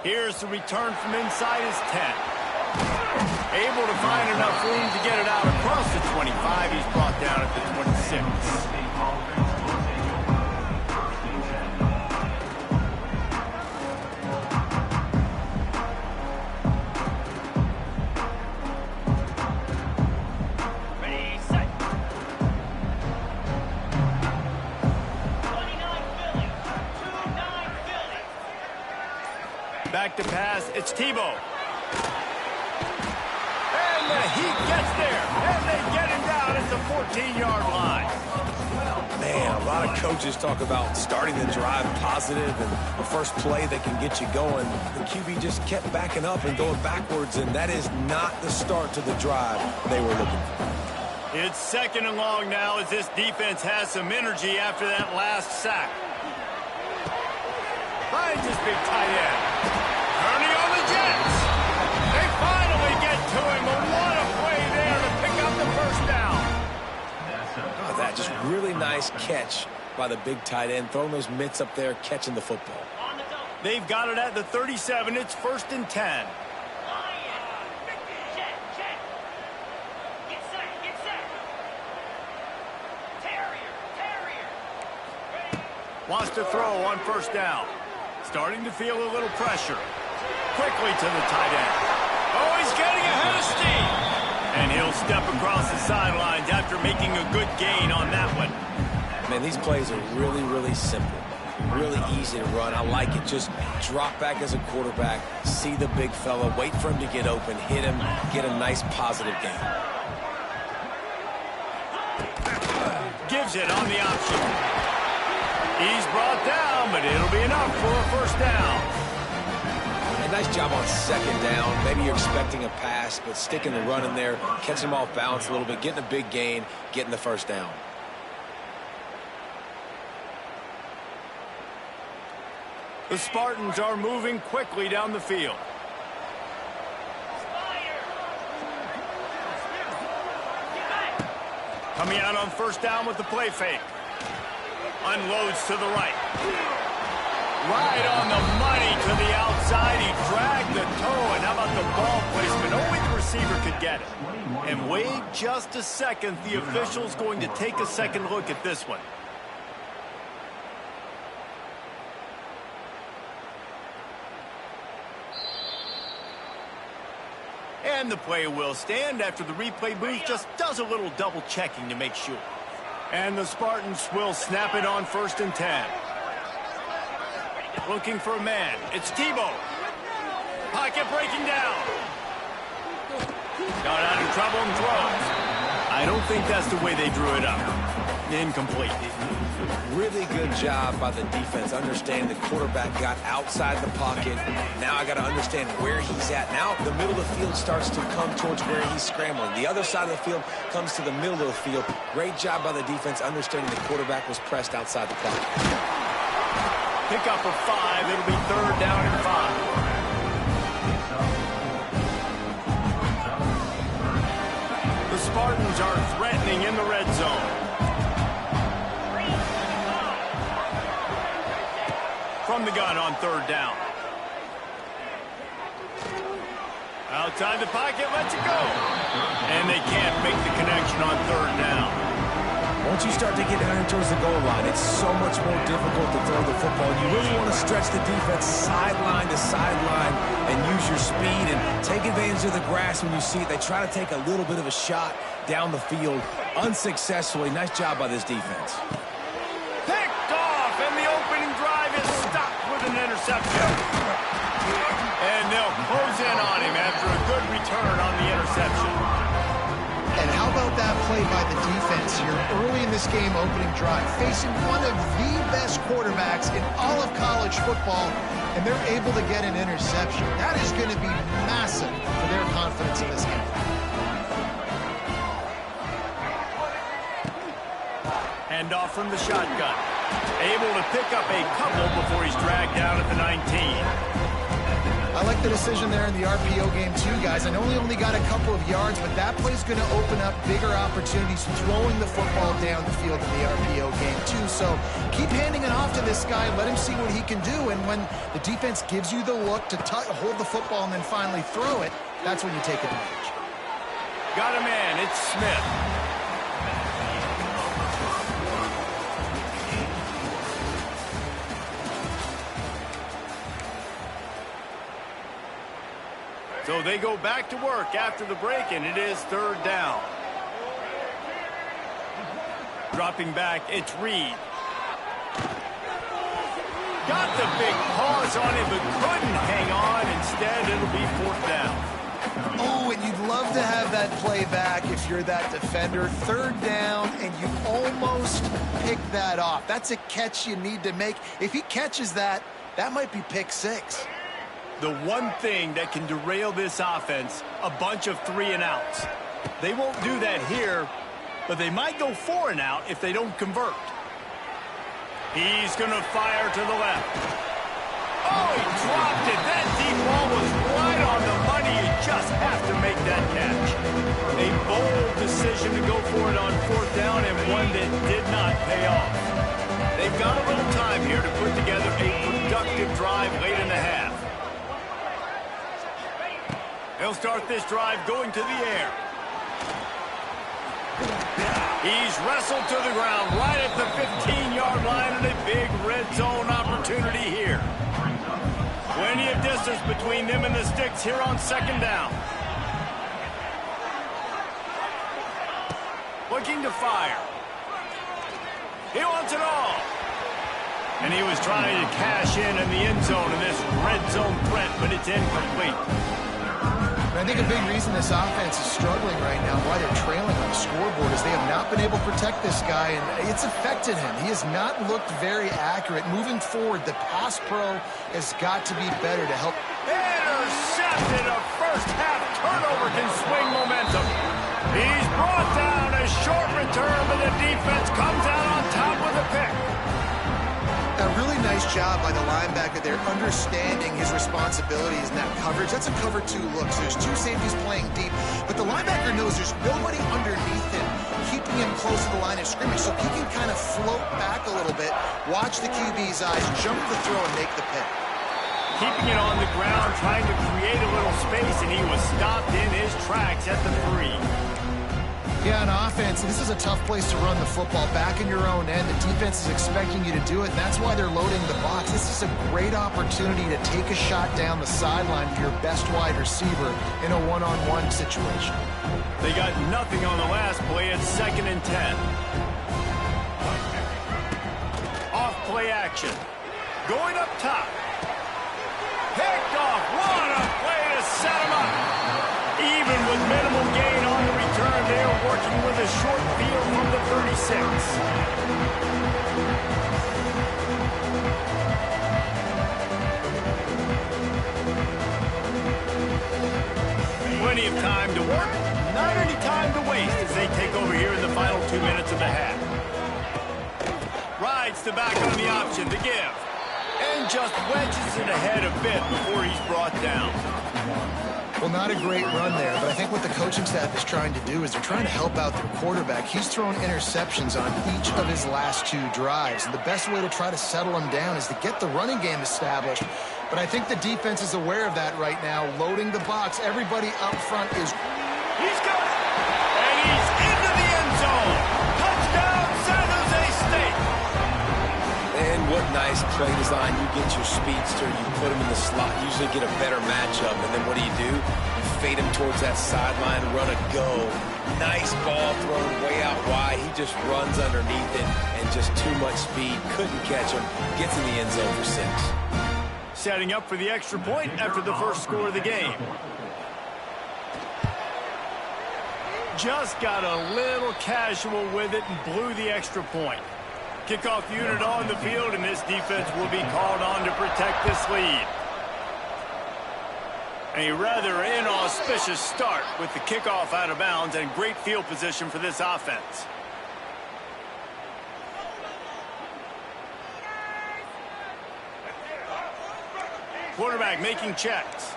Here's the return from inside his 10. Able to find enough room to get it out across the 25. He's brought down at the 26. Back to pass, it's Tebow. And the Heat gets there, and they get him down at the 14-yard line. Man, a lot of coaches talk about starting the drive positive and the first play that can get you going. The QB just kept backing up and going backwards, and that is not the start to the drive they were looking for. It's second and long now as this defense has some energy after that last sack. Finds his big tight end. Turning on the Jets. They finally get to him, but what a play there to pick up the first down. Oh, that just really nice catch by the big tight end, throwing those mitts up there, catching the football. They've got it at the 37. It's 1st and 10. Wants to throw on 1st down. Starting to feel a little pressure. Quickly to the tight end. Oh, he's getting ahead of steam. And he'll step across the sidelines after making a good gain on that one. Man, these plays are really, really simple. Really easy to run. I like it. Just drop back as a quarterback, see the big fella, wait for him to get open, hit him, get a nice positive gain. Gives it on the option. He's brought down, but it'll be enough for a 1st down. Nice job on 2nd down. Maybe you're expecting a pass, but sticking the run in there, catching him off balance a little bit, getting a big gain, getting the 1st down. The Spartans are moving quickly down the field. Coming out on 1st down with the play fake. Unloads to the right. Right on the money to the outside. He dragged the toe, and how about the ball placement? Only the receiver could get it. And wait just a second. The official's going to take a second look at this one. And the play will stand after the replay booth just does a little double checking to make sure. And the Spartans will snap it on 1st and 10. Looking for a man. It's Tebow. Pocket breaking down. Got out of trouble and throws. I don't think that's the way they drew it up. Incomplete. Really good job by the defense, understanding the quarterback got outside the pocket. Now I got to understand where he's at. Now the middle of the field starts to come towards where he's scrambling. The other side of the field comes to the middle of the field. Great job by the defense, understanding the quarterback was pressed outside the pocket. Pick up of 5. It'll be 3rd down and 5. The Spartans are threatening in the red zone. From the gun on 3rd down. Outside the pocket, lets it go. And they can't make the connection on 3rd down. Once you start to get down towards the goal line, it's so much more difficult to throw the football. You really want to stretch the defense sideline to sideline and use your speed and take advantage of the grass when you see it. They try to take a little bit of a shot down the field unsuccessfully. Nice job by this defense. Picked off, and the opening drive is stopped with an interception. And they'll close in on him after a good return on the interception. And how about that play by the defense here early in this game opening drive, facing one of the best quarterbacks in all of college football, and they're able to get an interception. That is going to be massive for their confidence in this game. Handoff from the shotgun. Able to pick up a couple before he's dragged down at the 19. I like the decision there in the RPO game too, guys. I know he only got a couple of yards, but that play's going to open up bigger opportunities throwing the football down the field in the RPO game too. So keep handing it off to this guy. Let him see what he can do. And when the defense gives you the look to hold the football and then finally throw it, that's when you take advantage. Got a man. It's Smith. So they go back to work after the break, and it is third down. Dropping back, it's Reed. Got the big pause on him, but couldn't hang on. Instead, it'll be fourth down. Oh, and you'd love to have that play back if you're that defender. Third down, and you almost pick that off. That's a catch you need to make. If he catches that, that might be pick six. The one thing that can derail this offense, a bunch of 3 and outs. They won't do that here, but they might go 4 and out if they don't convert. He's going to fire to the left. Oh, he dropped it. That deep ball was right on the money. You just have to make that catch. A bold decision to go for it on fourth down, and one that did not pay off. They've got a little time here to put together a productive drive late in the half. He'll start this drive going to the air. He's wrestled to the ground right at the 15-yard line, and a big red zone opportunity here. Plenty of distance between them and the sticks here on second down. Looking to fire. He wants it all. And he was trying to cash in the end zone in this red zone threat, but it's incomplete. I think a big reason this offense is struggling right now, why they're trailing on the scoreboard, is they have not been able to protect this guy, and it's affected him. He has not looked very accurate. Moving forward, the pass pro has got to be better to help. Intercepted. A first-half turnover can swing momentum. He's brought down. A short return, but the defense comes out on top with a pick. A really nice job by the linebacker there, understanding his responsibilities in that coverage. That's a cover 2 look, so there's 2 safeties playing deep, but the linebacker knows there's nobody underneath him, keeping him close to the line of scrimmage, so he can kind of float back a little bit, watch the QB's eyes, jump the throw, and make the pick. Keeping it on the ground, trying to create a little space, and he was stopped in his tracks at the 3. Yeah, on offense, this is a tough place to run the football. Back in your own end, the defense is expecting you to do it, and that's why they're loading the box. This is a great opportunity to take a shot down the sideline for your best wide receiver in a one-on-one situation. They got nothing on the last play. It's 2nd and 10. Off play action. Going up top. Picked off. What a play to set him up. Even with minimal gain on the return, they are working with a short field from the 36. Plenty of time to work, not any time to waste as they take over here in the final 2 minutes of the half. Rides the back on the option to give. And just wedges it ahead a bit before he's brought down. Well, not a great run there, but I think what the coaching staff is trying to do is they're trying to help out their quarterback. He's thrown interceptions on each of his last 2 drives, and the best way to try to settle him down is to get the running game established. But I think the defense is aware of that right now, loading the box. Everybody up front is... He's got it! And he's into the end zone! Touchdown, San Jose State! And what nice play design. You get your speedster, you put him in the slot, usually get a better matchup, and then what do? You fade him towards that sideline, run a go. Nice ball thrown way out wide. He just runs underneath it, and just too much speed. Couldn't catch him. Gets in the end zone for 6. Setting up for the extra point after the first score of the game. Just got a little casual with it and blew the extra point. Kickoff unit on the field, and this defense will be called on to protect this lead. A rather inauspicious start with the kickoff out of bounds and great field position for this offense. quarterback making checks.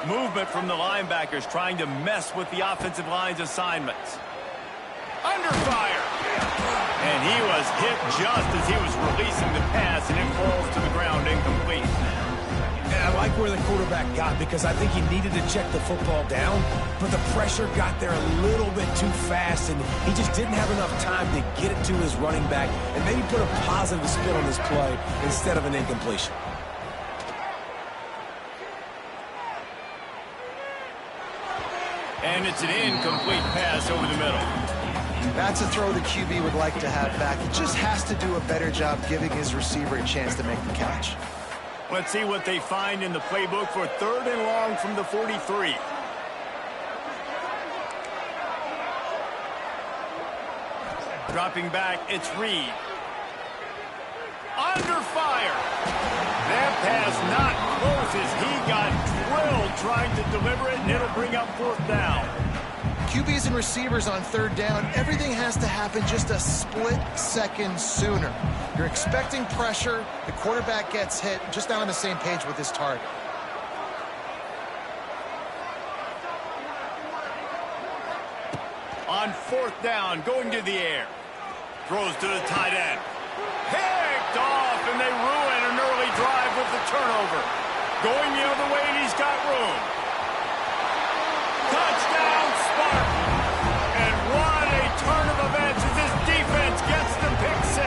Movement from the linebackers trying to mess with the offensive line's assignments. Under fire. And he was hit just as he was releasing the pass, and it falls to the ground incomplete. And I like where the quarterback got, because I think he needed to check the football down, but the pressure got there a little bit too fast, and he just didn't have enough time to get it to his running back and maybe put a positive spin on this play instead of an incompletion. And it's an incomplete pass over the middle. That's a throw the QB would like to have back. He just has to do a better job giving his receiver a chance to make the catch. Let's see what they find in the playbook for 3rd and long from the 43. Dropping back, it's Reed. Under fire. That pass not close as he got drilled trying to deliver it, and it'll bring up 4th down. QBs and receivers on 3rd down, everything has to happen just a split second sooner. You're expecting pressure, the quarterback gets hit, just not on the same page with his target. On 4th down, going to the air. Throws to the tight end. Picked off, and they ruin an early drive with the turnover. Going the other way, and he's got room. Touchdown, Spartan. And what a turn of events as his defense gets the pick 6.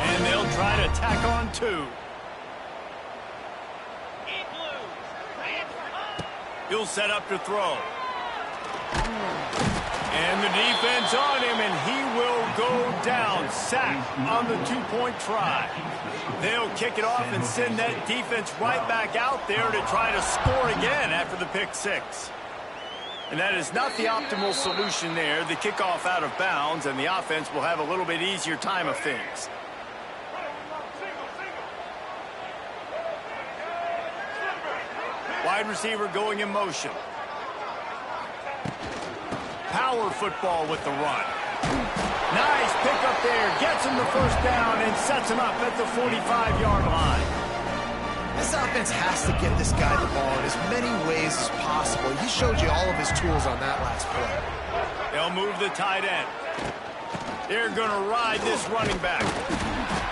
And they'll try to tack on 2. He'll set up to throw. And the defense on him, and he will go down. Sack on the 2-point try. They'll kick it off and send that defense right back out there to try to score again after the pick 6. And that is not the optimal solution there. The kickoff out of bounds, and the offense will have a little bit easier time of things. Wide receiver going in motion. Power football with the run. Nice pick up there. Gets him the 1st down and sets him up at the 45-yard line. This offense has to get this guy the ball in as many ways as possible. He showed you all of his tools on that last play. They'll move the tight end. They're going to ride this running back.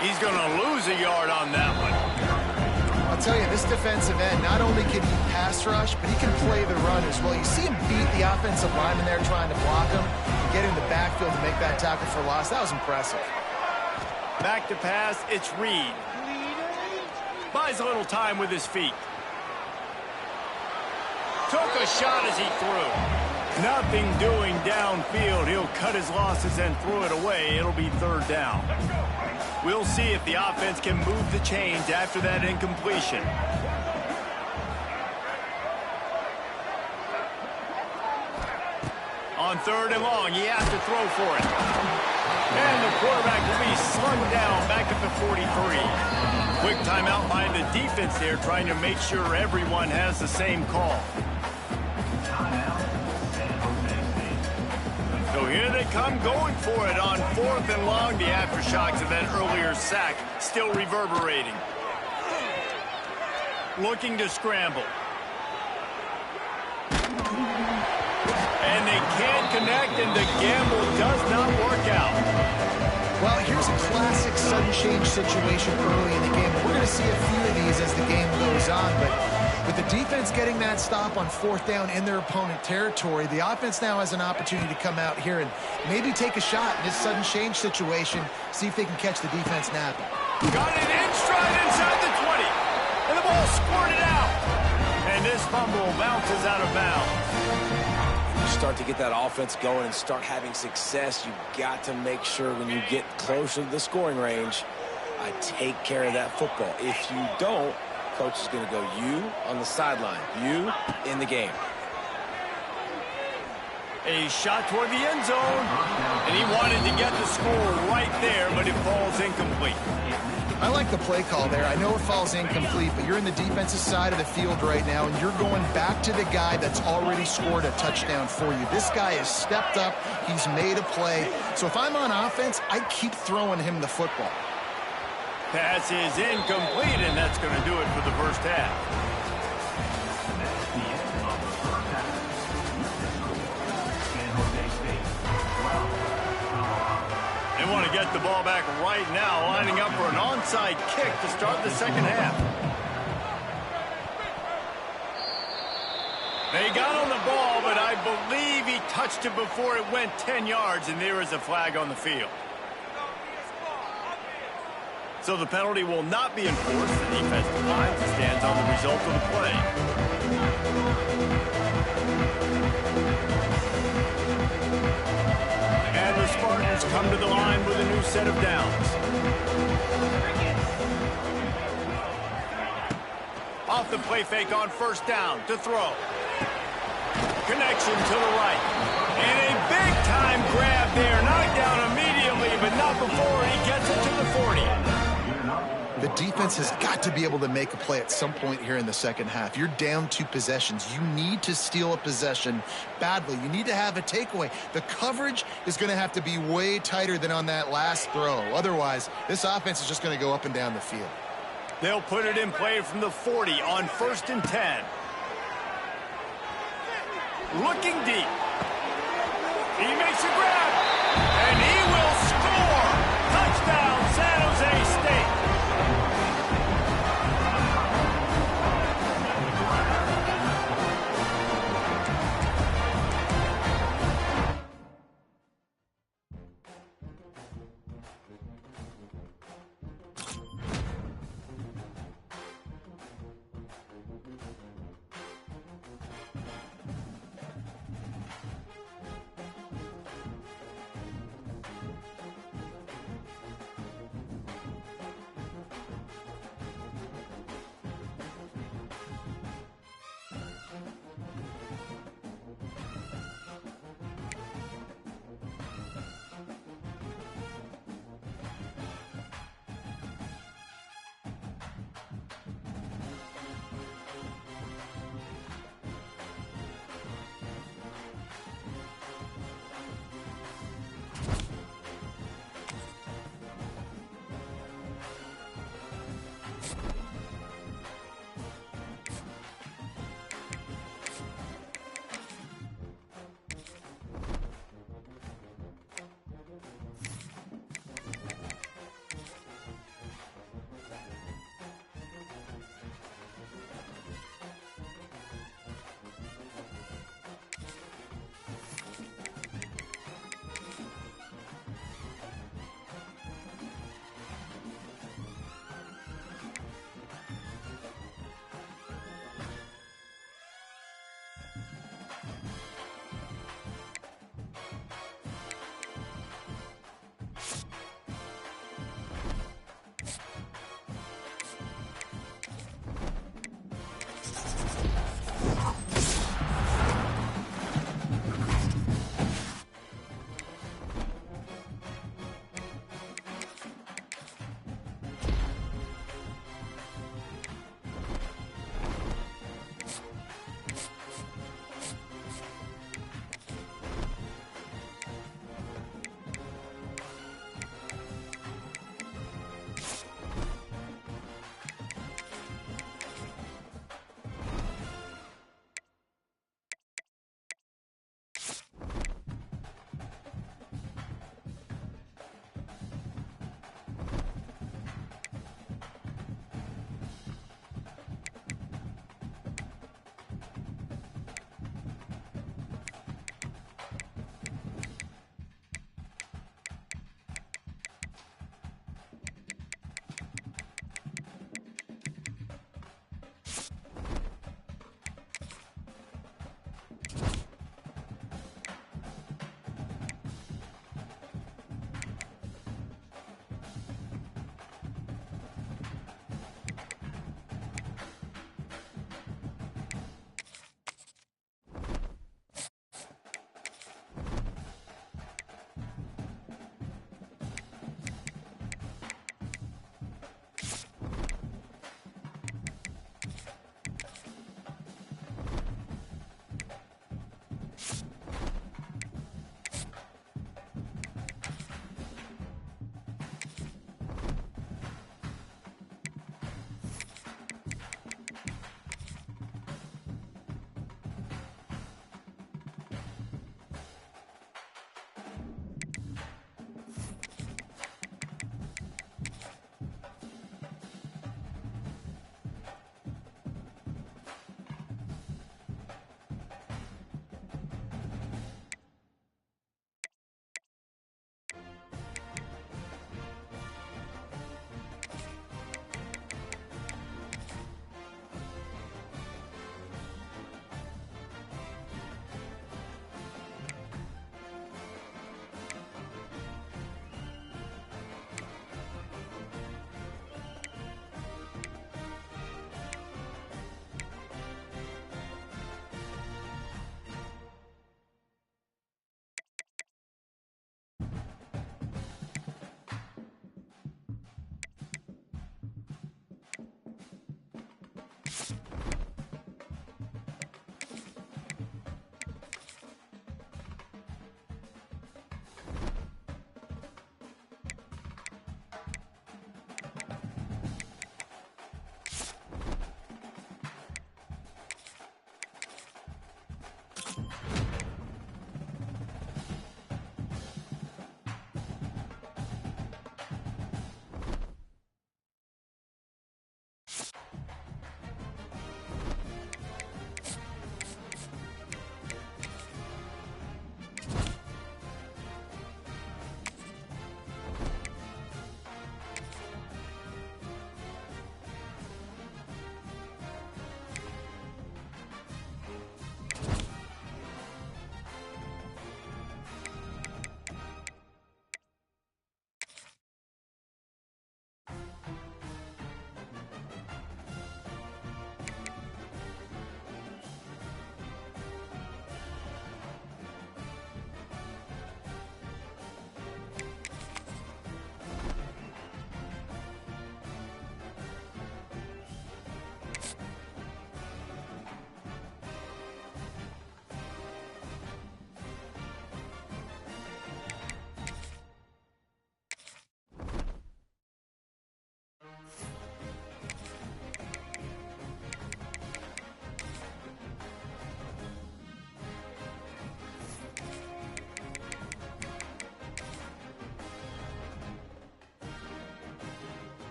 He's going to lose a yard on that one. I'll tell you, this defensive end, not only can he pass rush, but he can play the run as well. You see him beat the offensive lineman there trying to block him and get in the backfield to make that tackle for loss. That was impressive. Back to pass, it's Reed. Buys a little time with his feet. Took a shot as he threw. Nothing doing downfield. He'll cut his losses and throw it away. It'll be 3rd down. We'll see if the offense can move the chains after that incompletion. On 3rd and long, he has to throw for it. And the quarterback will be slung down back at the 43. Quick timeout by the defense there, trying to make sure everyone has the same call. So here they come going for it on 4th and long. The aftershocks of that earlier sack still reverberating. Looking to scramble. And they can't connect, and the gamble does not work out. Well, here's a classic sudden change situation early in the game. We're going to see a few of these as the game goes on, but with the defense getting that stop on 4th down in their opponent territory, the offense now has an opportunity to come out here and maybe take a shot in this sudden change situation, see if they can catch the defense napping. Got it in stride inside the 20, and the ball squirted out. And this fumble bounces out of bounds. Start to get that offense going and start having success, you've got to make sure when you get closer to the scoring range, I take care of that football. If you don't, coach is going to go you on the sideline, you in the game. A shot toward the end zone. And he wanted to get the score right there, but it falls incomplete. I like the play call there. I know it falls incomplete, but you're in the defensive side of the field right now, and you're going back to the guy that's already scored a touchdown for you. This guy has stepped up. He's made a play. So if I'm on offense, I keep throwing him the football. Pass is incomplete, and that's going to do it for the first half. They want to get the ball back right now, lining up for an onside kick to start the second half. They got on the ball, but I believe he touched it before it went 10 yards, and there is a flag on the field. So the penalty will not be enforced. The defense declines and stands on the result of the play. And the Spartans come to the line with a new set of downs. Off the play fake on first down to throw. Connection to the right. And a big-time grab there. Knocked down immediately, but not before he gets it to the 40. The defense has got to be able to make a play at some point here in the second half. You're down 2 possessions. You need to steal a possession badly. You need to have a takeaway. The coverage is going to have to be way tighter than on that last throw. Otherwise, this offense is just going to go up and down the field. They'll put it in play from the 40 on 1st and 10. Looking deep. He makes a grab. And he will score. Touchdown, San Jose State.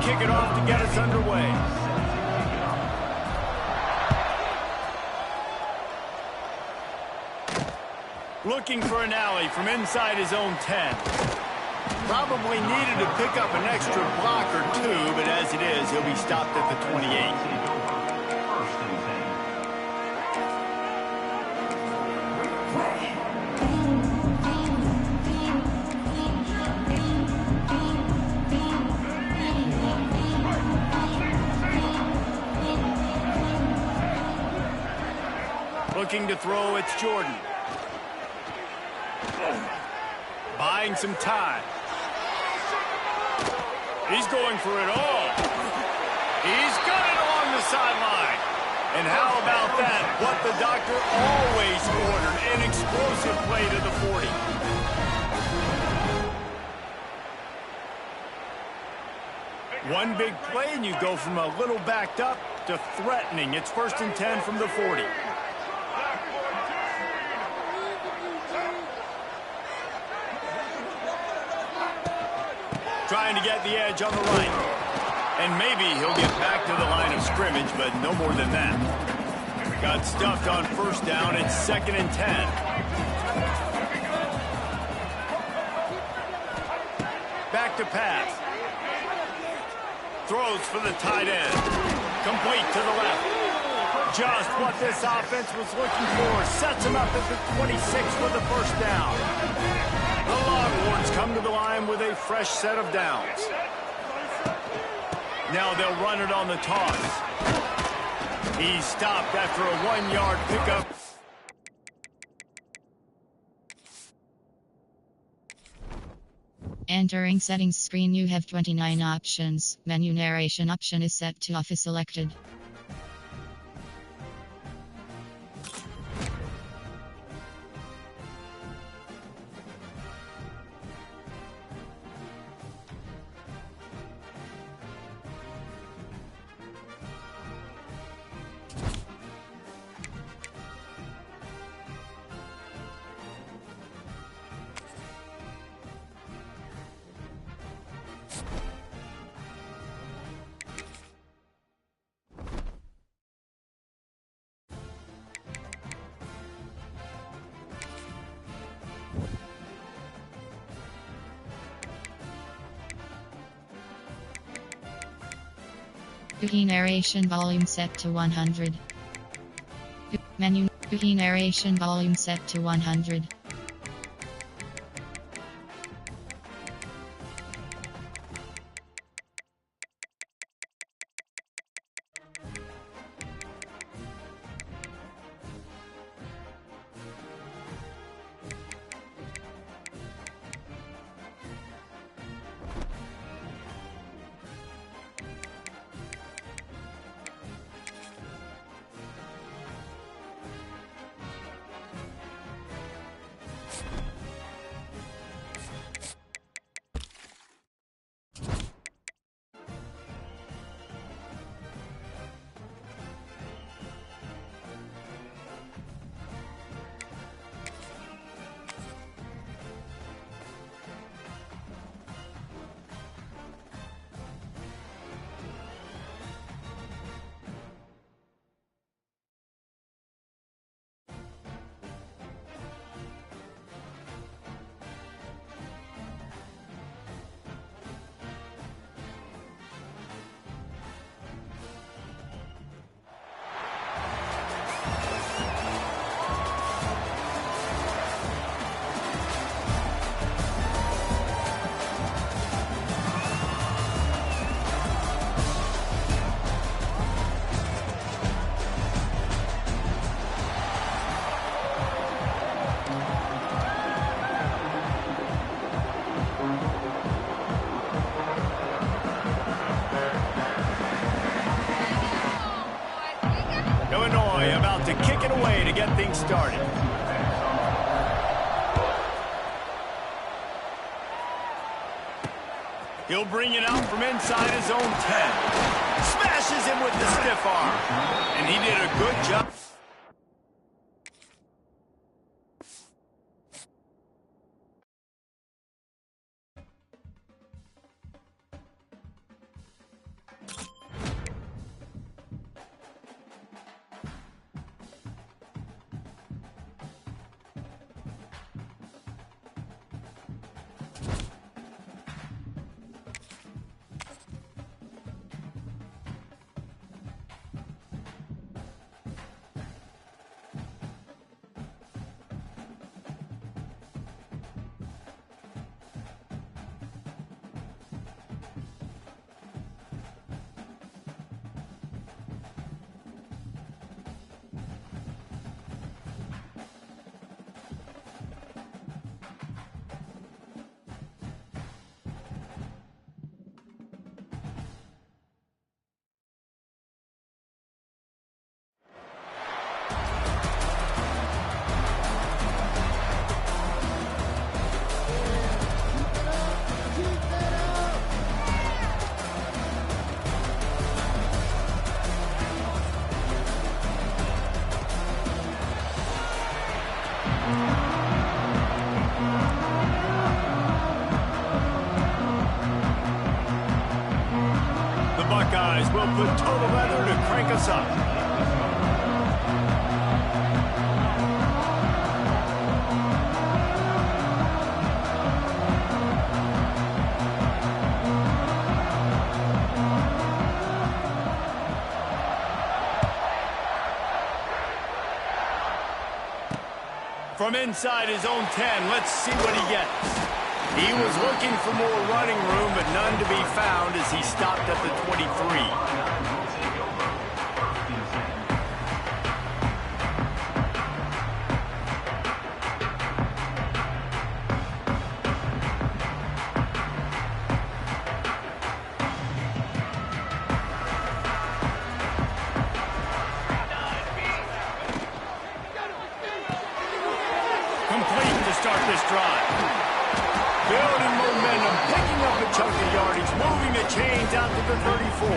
kick it off to get us underway. Looking for an alley from inside his own 10. Probably needed to pick up an extra block or two, but as it is, he'll be stopped at the 28. Looking to throw, it's Jordan. Buying some time. He's going for it all. He's got it along the sideline. And how about that? What the doctor always ordered, an explosive play to the 40. One big play and you go from a little backed up to threatening. It's 1st and 10 from the 40. Trying to get the edge on the right. And maybe he'll get back to the line of scrimmage, but no more than that. Got stuffed on 1st down. It's 2nd and 10. Back to pass. Throws for the tight end. Complete to the left. Just what this offense was looking for. Sets him up at the 26 for the 1st down. The Longhorns come to the line with a fresh set of downs. Now they'll run it on the toss. He's stopped after a 1-yard pickup. Entering settings screen, you have 29 options. Menu narration option is set to off is selected. Cookie narration volume set to 100. Menu. Cookie narration volume set to 100. About to kick it away to get things started. He'll bring it out from inside his own 10. Smashes him with the stiff arm. And he did a good job. Buckeyes will put total leather to crank us up. From inside his own 10, let's see what he gets. He was looking for more running room, but none to be found as he stopped at the 23. Complete to start this drive. Building momentum, picking up a chunk of yardage, moving the chains out to the 34.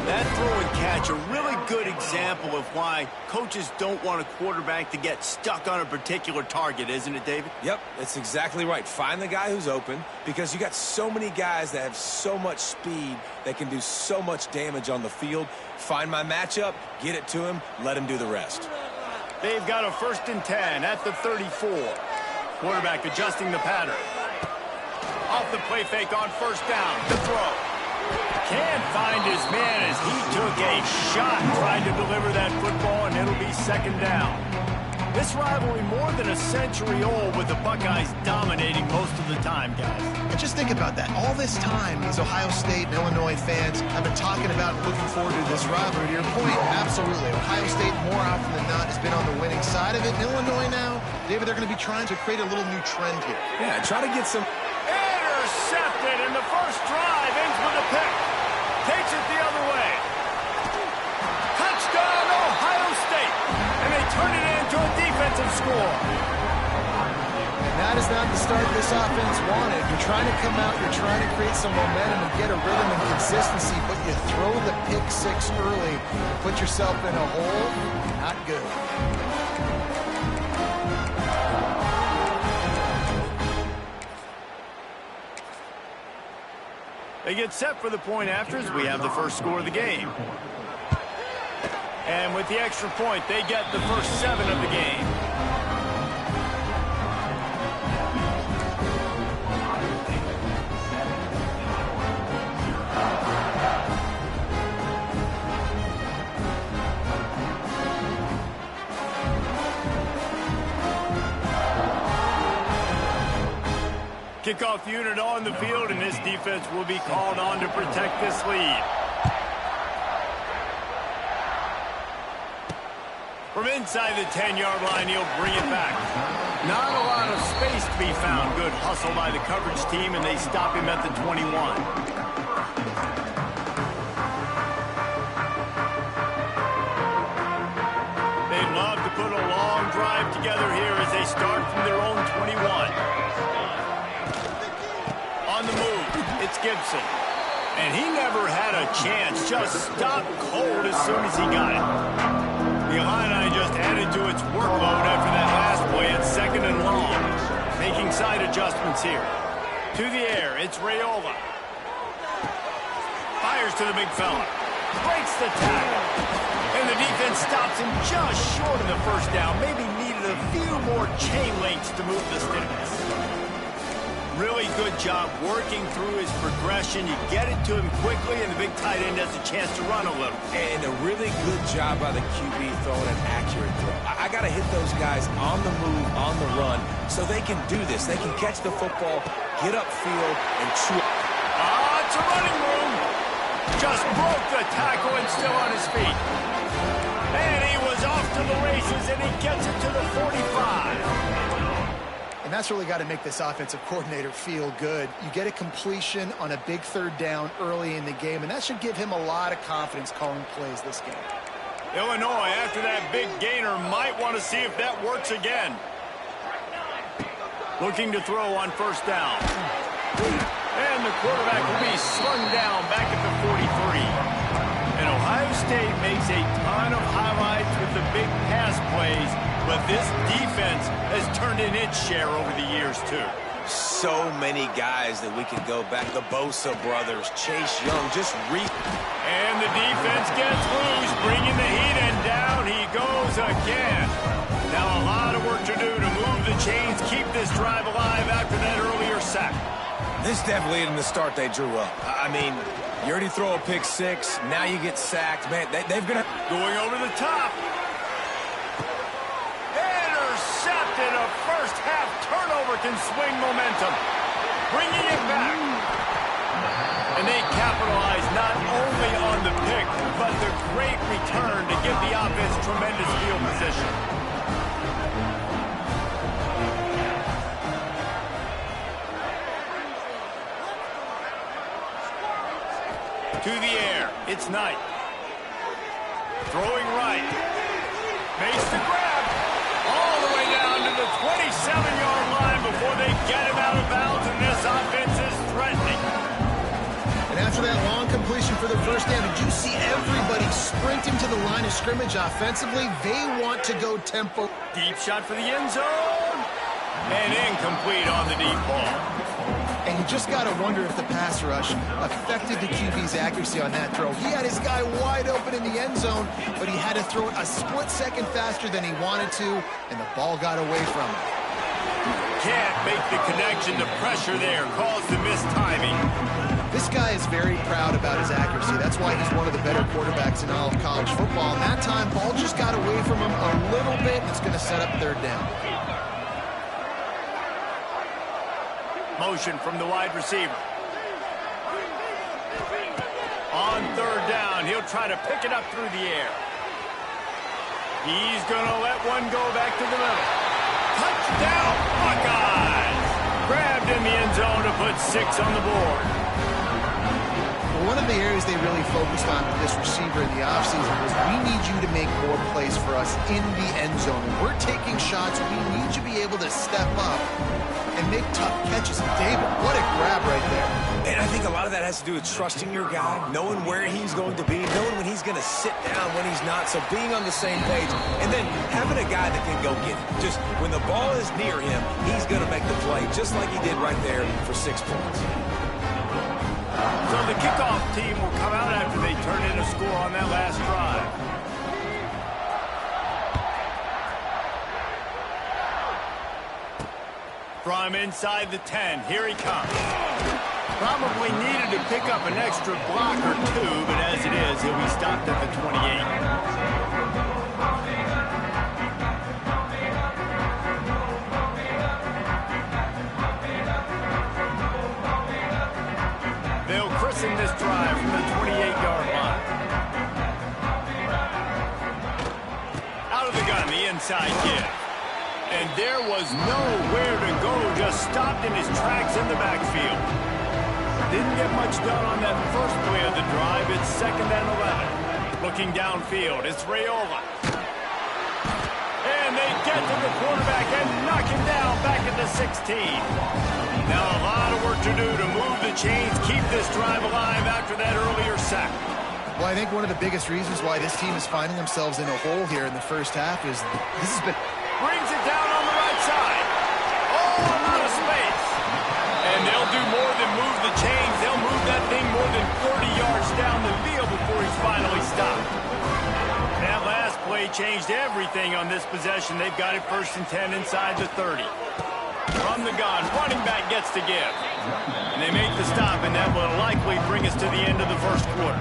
That throw and catch, a really good example of why coaches don't want a quarterback to get stuck on a particular target, isn't it, David? Yep, that's exactly right. Find the guy who's open, because you got so many guys that have so much speed that can do so much damage on the field. Find my matchup, get it to him, let him do the rest. They've got a 1st and 10 at the 34. Quarterback adjusting the pattern. Off the play fake on 1st down. The throw. Can't find his man as he took a shot trying to deliver that football, and it'll be 2nd down. This rivalry more than a century old, with the Buckeyes dominating most of the time, guys. And just think about that. All this time, these Ohio State and Illinois fans have been talking about looking forward to this rivalry. To your point, absolutely. Ohio State, more often than not, has been on the winning side of it. In Illinois now, David, they're going to be trying to create a little new trend here. Yeah, try to get some... Intercepted, and the first drive ends with a pick. Takes it the other way. Touchdown, Ohio State. And they turn it into a defensive score. And that is not the start this offense wanted. You're trying to come out, you're trying to create some momentum and get a rhythm and consistency, but you throw the pick six early and put yourself in a hole. Not good. They get set for the point afters. We have the first score of the game. And with the extra point, they get the first 7 of the game. Kickoff unit on the field, and this defense will be called on to protect this lead. From inside the 10-yard line, he'll bring it back. Not a lot of space to be found. Good hustle by the coverage team, and they stop him at the 21. They'd love to put a long drive together here as they start from their own 21. On the move, it's Gibson. And he never had a chance. Just stopped cold as soon as he got it. The Illini just added to its workload after that last play at 2nd and long. Making side adjustments here. To the air, it's Raiola. Fires to the big fella. Breaks the tackle. And the defense stops him just short of the first down. Maybe needed a few more chain links to move the sticks. Really good job working through his progression. You get it to him quickly, and the big tight end has a chance to run a little. And a really good job by the QB throwing an accurate throw. I got to hit those guys on the move, on the run, so they can do this. They can catch the football, get upfield, and chew. It's a running room. Just broke the tackle and still on his feet. And he was off to the races, and he gets it to the 45. And that's really got to make this offensive coordinator feel good. You get a completion on a big 3rd down early in the game, and that should give him a lot of confidence calling plays this game. Illinois, after that big gainer, might want to see if that works again. Looking to throw on 1st down. And the quarterback will be slung down back at the 43. And Ohio State makes a ton of highlights with the big pass plays, but this defense has turned in its share over the years, too. so many guys that we could go back. The Bosa brothers, Chase Young, just And the defense gets loose, bringing the heat, and down he goes again. Now a lot of work to do to move the chains, keep this drive alive after that earlier sack. This definitely isn't the start they drew up. I mean, you already throw a pick six, now you get sacked. Man, they've got to... Going over the top. Intercepted. A first-half turnover can swing momentum. Bringing it back. And they capitalize not only on the pick, but the great return to give the offense tremendous field position. To the air. It's Knight. Throwing right. Makes the grab. All the way down to the 27-yard line before they get him out of bounds, and this offense is threatening. And after that long completion for the first down, did you see everybody sprinting to the line of scrimmage offensively? They want to go tempo. Deep shot for the end zone. And incomplete on the deep ball. And you just got to wonder if the pass rush affected the QB's accuracy on that throw. He had his guy wide open in the end zone, but he had to throw it a split second faster than he wanted to, and the ball got away from him. Can't make the connection. The pressure there caused the missed timing. This guy is very proud about his accuracy. That's why he's one of the better quarterbacks in all of college football. And that time, ball just got away from him a little bit, and it's going to set up third down. Motion from the wide receiver. On third down, he'll try to pick it up through the air. He's going to let one go back to the middle. Touchdown, Buckeyes! Grabbed in the end zone to put 6 on the board. One of the areas they really focused on with this receiver in the offseason was we need you to make more plays for us in the end zone. When we're taking shots, we need you to be able to step up and make tough catches. And David, what a grab right there. And I think a lot of that has to do with trusting your guy, knowing where he's going to be, knowing when he's going to sit down, when he's not, so being on the same page, and then having a guy that can go get it. Just when the ball is near him, he's going to make the play, just like he did right there for 6 points. So the kickoff team will come out after they turn in a score on that last drive. From inside the 10, here he comes. Probably needed to pick up an extra block or two, but as it is, he'll be stopped at the 28. They'll christen this drive from the 28-yard line. Out of the gun, the inside give. And there was nowhere to go, just stopped in his tracks in the backfield. Didn't get much done on that first play of the drive. It's 2nd and 11. Looking downfield, it's Raiola. And they get to the quarterback and knock him down back at the 16. Now a lot of work to do to move the chains, keep this drive alive after that earlier sack. Well, I think one of the biggest reasons why this team is finding themselves in a hole here in the first half is this has been... Brings it down on the right side. Oh, a lot of space. And they'll do more than move the chains. They'll move that thing more than 40 yards down the field before he's finally stopped. That last play changed everything on this possession. They've got it 1st and 10 inside the 30. From the gun, running back gets to give. And they make the stop, and that will likely bring us to the end of the first quarter.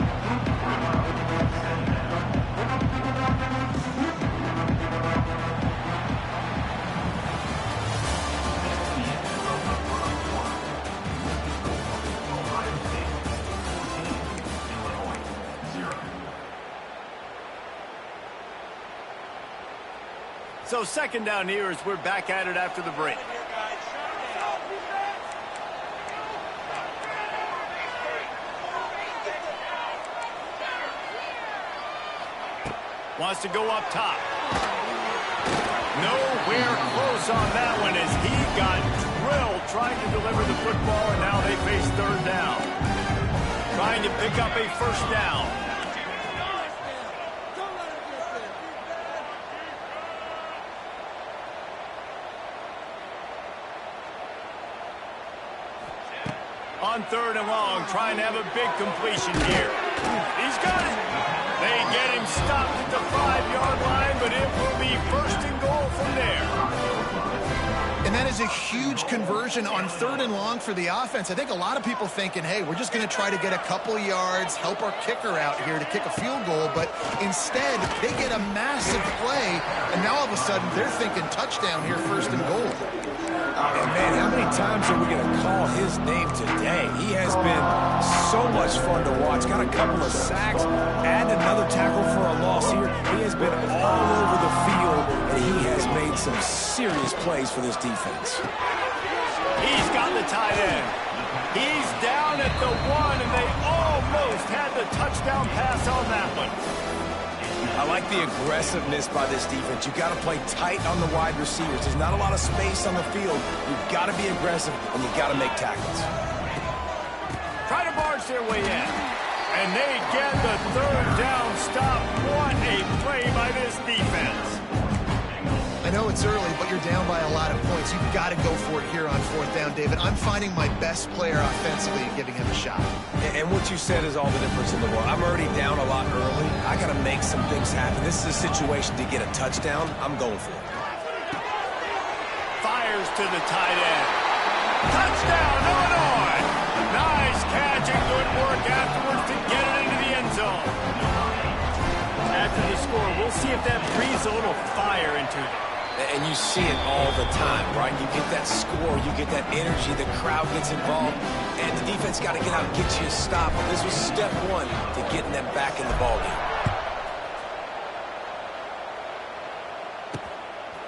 So 2nd down here as we're back at it after the break. Wants to go up top. Nowhere close on that one as he got drilled trying to deliver the football, and now they face 3rd down. Trying to pick up a 1st down. On 3rd and long, trying to have a big completion here. He's got it. They get him stopped at the 5-yard line, but it will be 1st and goal from there. And that is a huge conversion on 3rd and long for the offense. I think a lot of people thinking, hey, we're just going to try to get a couple yards, help our kicker out here to kick a field goal. But instead, they get a massive play, and now all of a sudden they're thinking touchdown here, 1st and goal. And man, how many times are we going to call his name today? He has been so much fun to watch. Got a couple of sacks, add another tackle for a loss here. He has been all over the field, and he has made some serious plays for this defense. He's got the tight end. He's down at the 1, and they almost had the touchdown pass on that one. I like the aggressiveness by this defense. You've got to play tight on the wide receivers. There's not a lot of space on the field. You've got to be aggressive, and you've got to make tackles. Try to barge their way in. And they get the 3rd down stop. What a play by this defense. I know it's early, but you're down by a lot of points. You've got to go for it here on 4th down, David. I'm finding my best player offensively and giving him a shot. And what you said is all the difference in the world. I'm already down a lot early. I got to make some things happen. This is a situation to get a touchdown. I'm going for it. Fires to the tight end. Touchdown, Illinois! Nice catch and good work afterwards to get it into the end zone. After the score, we'll see if that breathes a little fire into them. And you see it all the time, right? You get that score, you get that energy, the crowd gets involved, and the defense got to get out and get you a stop. This was step 1 to getting them back in the ballgame.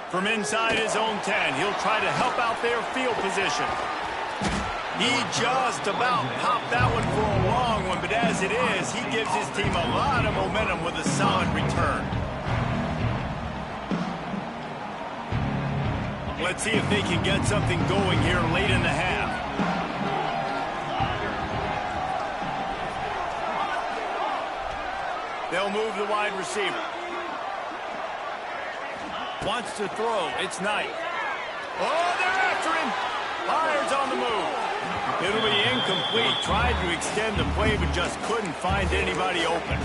From inside his own 10, he'll try to help out their field position. He just about popped that one for a long one, but as it is, he gives his team a lot of momentum with a solid return. Let's see if they can get something going here late in the half. They'll move the wide receiver. Wants to throw. It's Knight. Oh, they're after him. Fires on the move. It'll be incomplete. Tried to extend the play, but just couldn't find anybody open.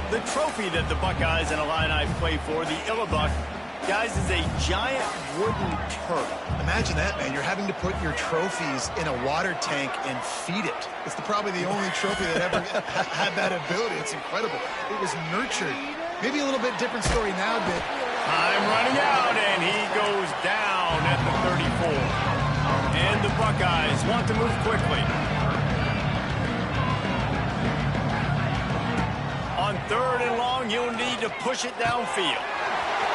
The trophy that the Buckeyes and Illini play for, the Illabuck, guys, is a giant wooden turtle. Imagine that, man. You're having to put your trophies in a water tank and feed it. It's probably the only trophy that ever had that ability. It's incredible. It was nurtured. Maybe a little bit different story now, but... Time running out, and he goes down at the 34. And the Buckeyes want to move quickly. On 3rd and long, you'll need to push it downfield.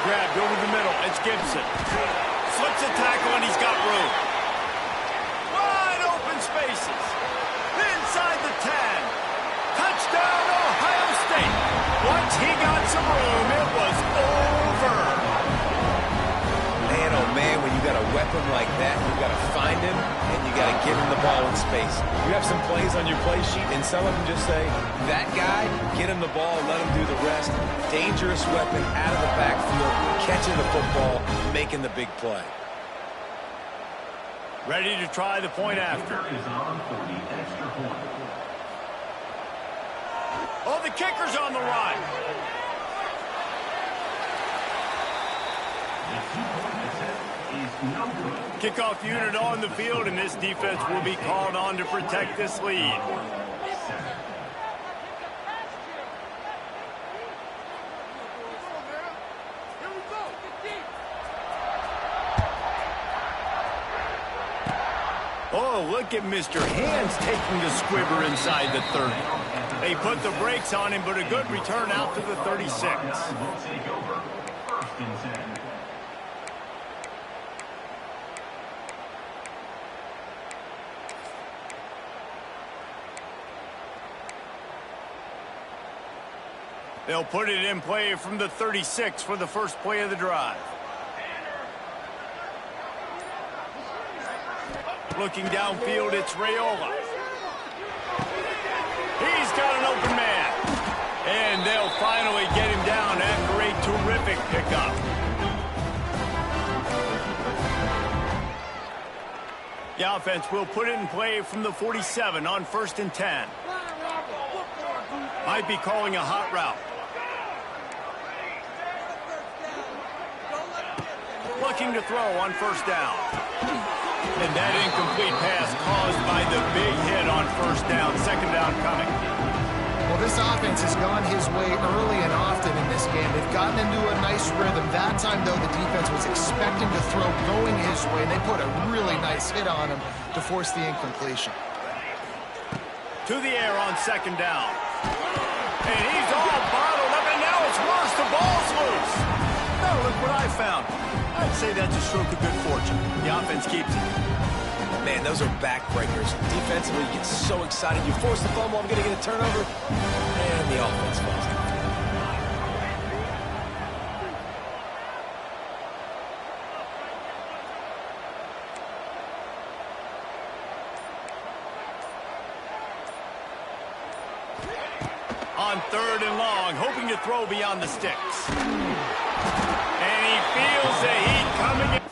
Grabbed over the middle. It's Gibson. Slips a tackle, and he's got room. Wide open spaces. Inside the 10. Touchdown, Ohio State. Once he got some room, it was over. Man, oh man, when you got a weapon like that, you got to find him, and you got to give him the ball in space. You have some plays on your play sheet, and some of them just say, that guy, get him the ball, let him do the rest. Dangerous weapon out of the backfield, catching the football, making the big play. Ready to try the point after. Oh, the kicker's on the run. Kickoff unit on the field, and this defense will be called on to protect this lead. Oh, look at Mr. Hands taking the squibber inside the 30. They put the brakes on him, but a good return out to the 36. They'll put it in play from the 36 for the first play of the drive. Looking downfield, it's Raiola. He's got an open man. And they'll finally get him down after a terrific pickup. The offense will put it in play from the 47 on 1st and 10. Might be calling a hot route. Looking to throw on 1st down. And that incomplete pass caused by the big hit on 1st down. 2nd down coming. Well, this offense has gone his way early and often in this game. They've gotten into a nice rhythm. That time, though, the defense was expecting to throw going his way, and they put a really nice hit on him to force the incompletion. To the air on 2nd down. And he's all bottled up, and now it's worse. The ball's loose. Now look what I found. I'd say that's a stroke of good fortune. The offense keeps it. Man, those are backbreakers. Defensively, you get so excited. You force the fumble, I'm going to get a turnover, and the offense falls out. On 3rd and long, hoping to throw beyond the sticks. And he feels the heat coming in.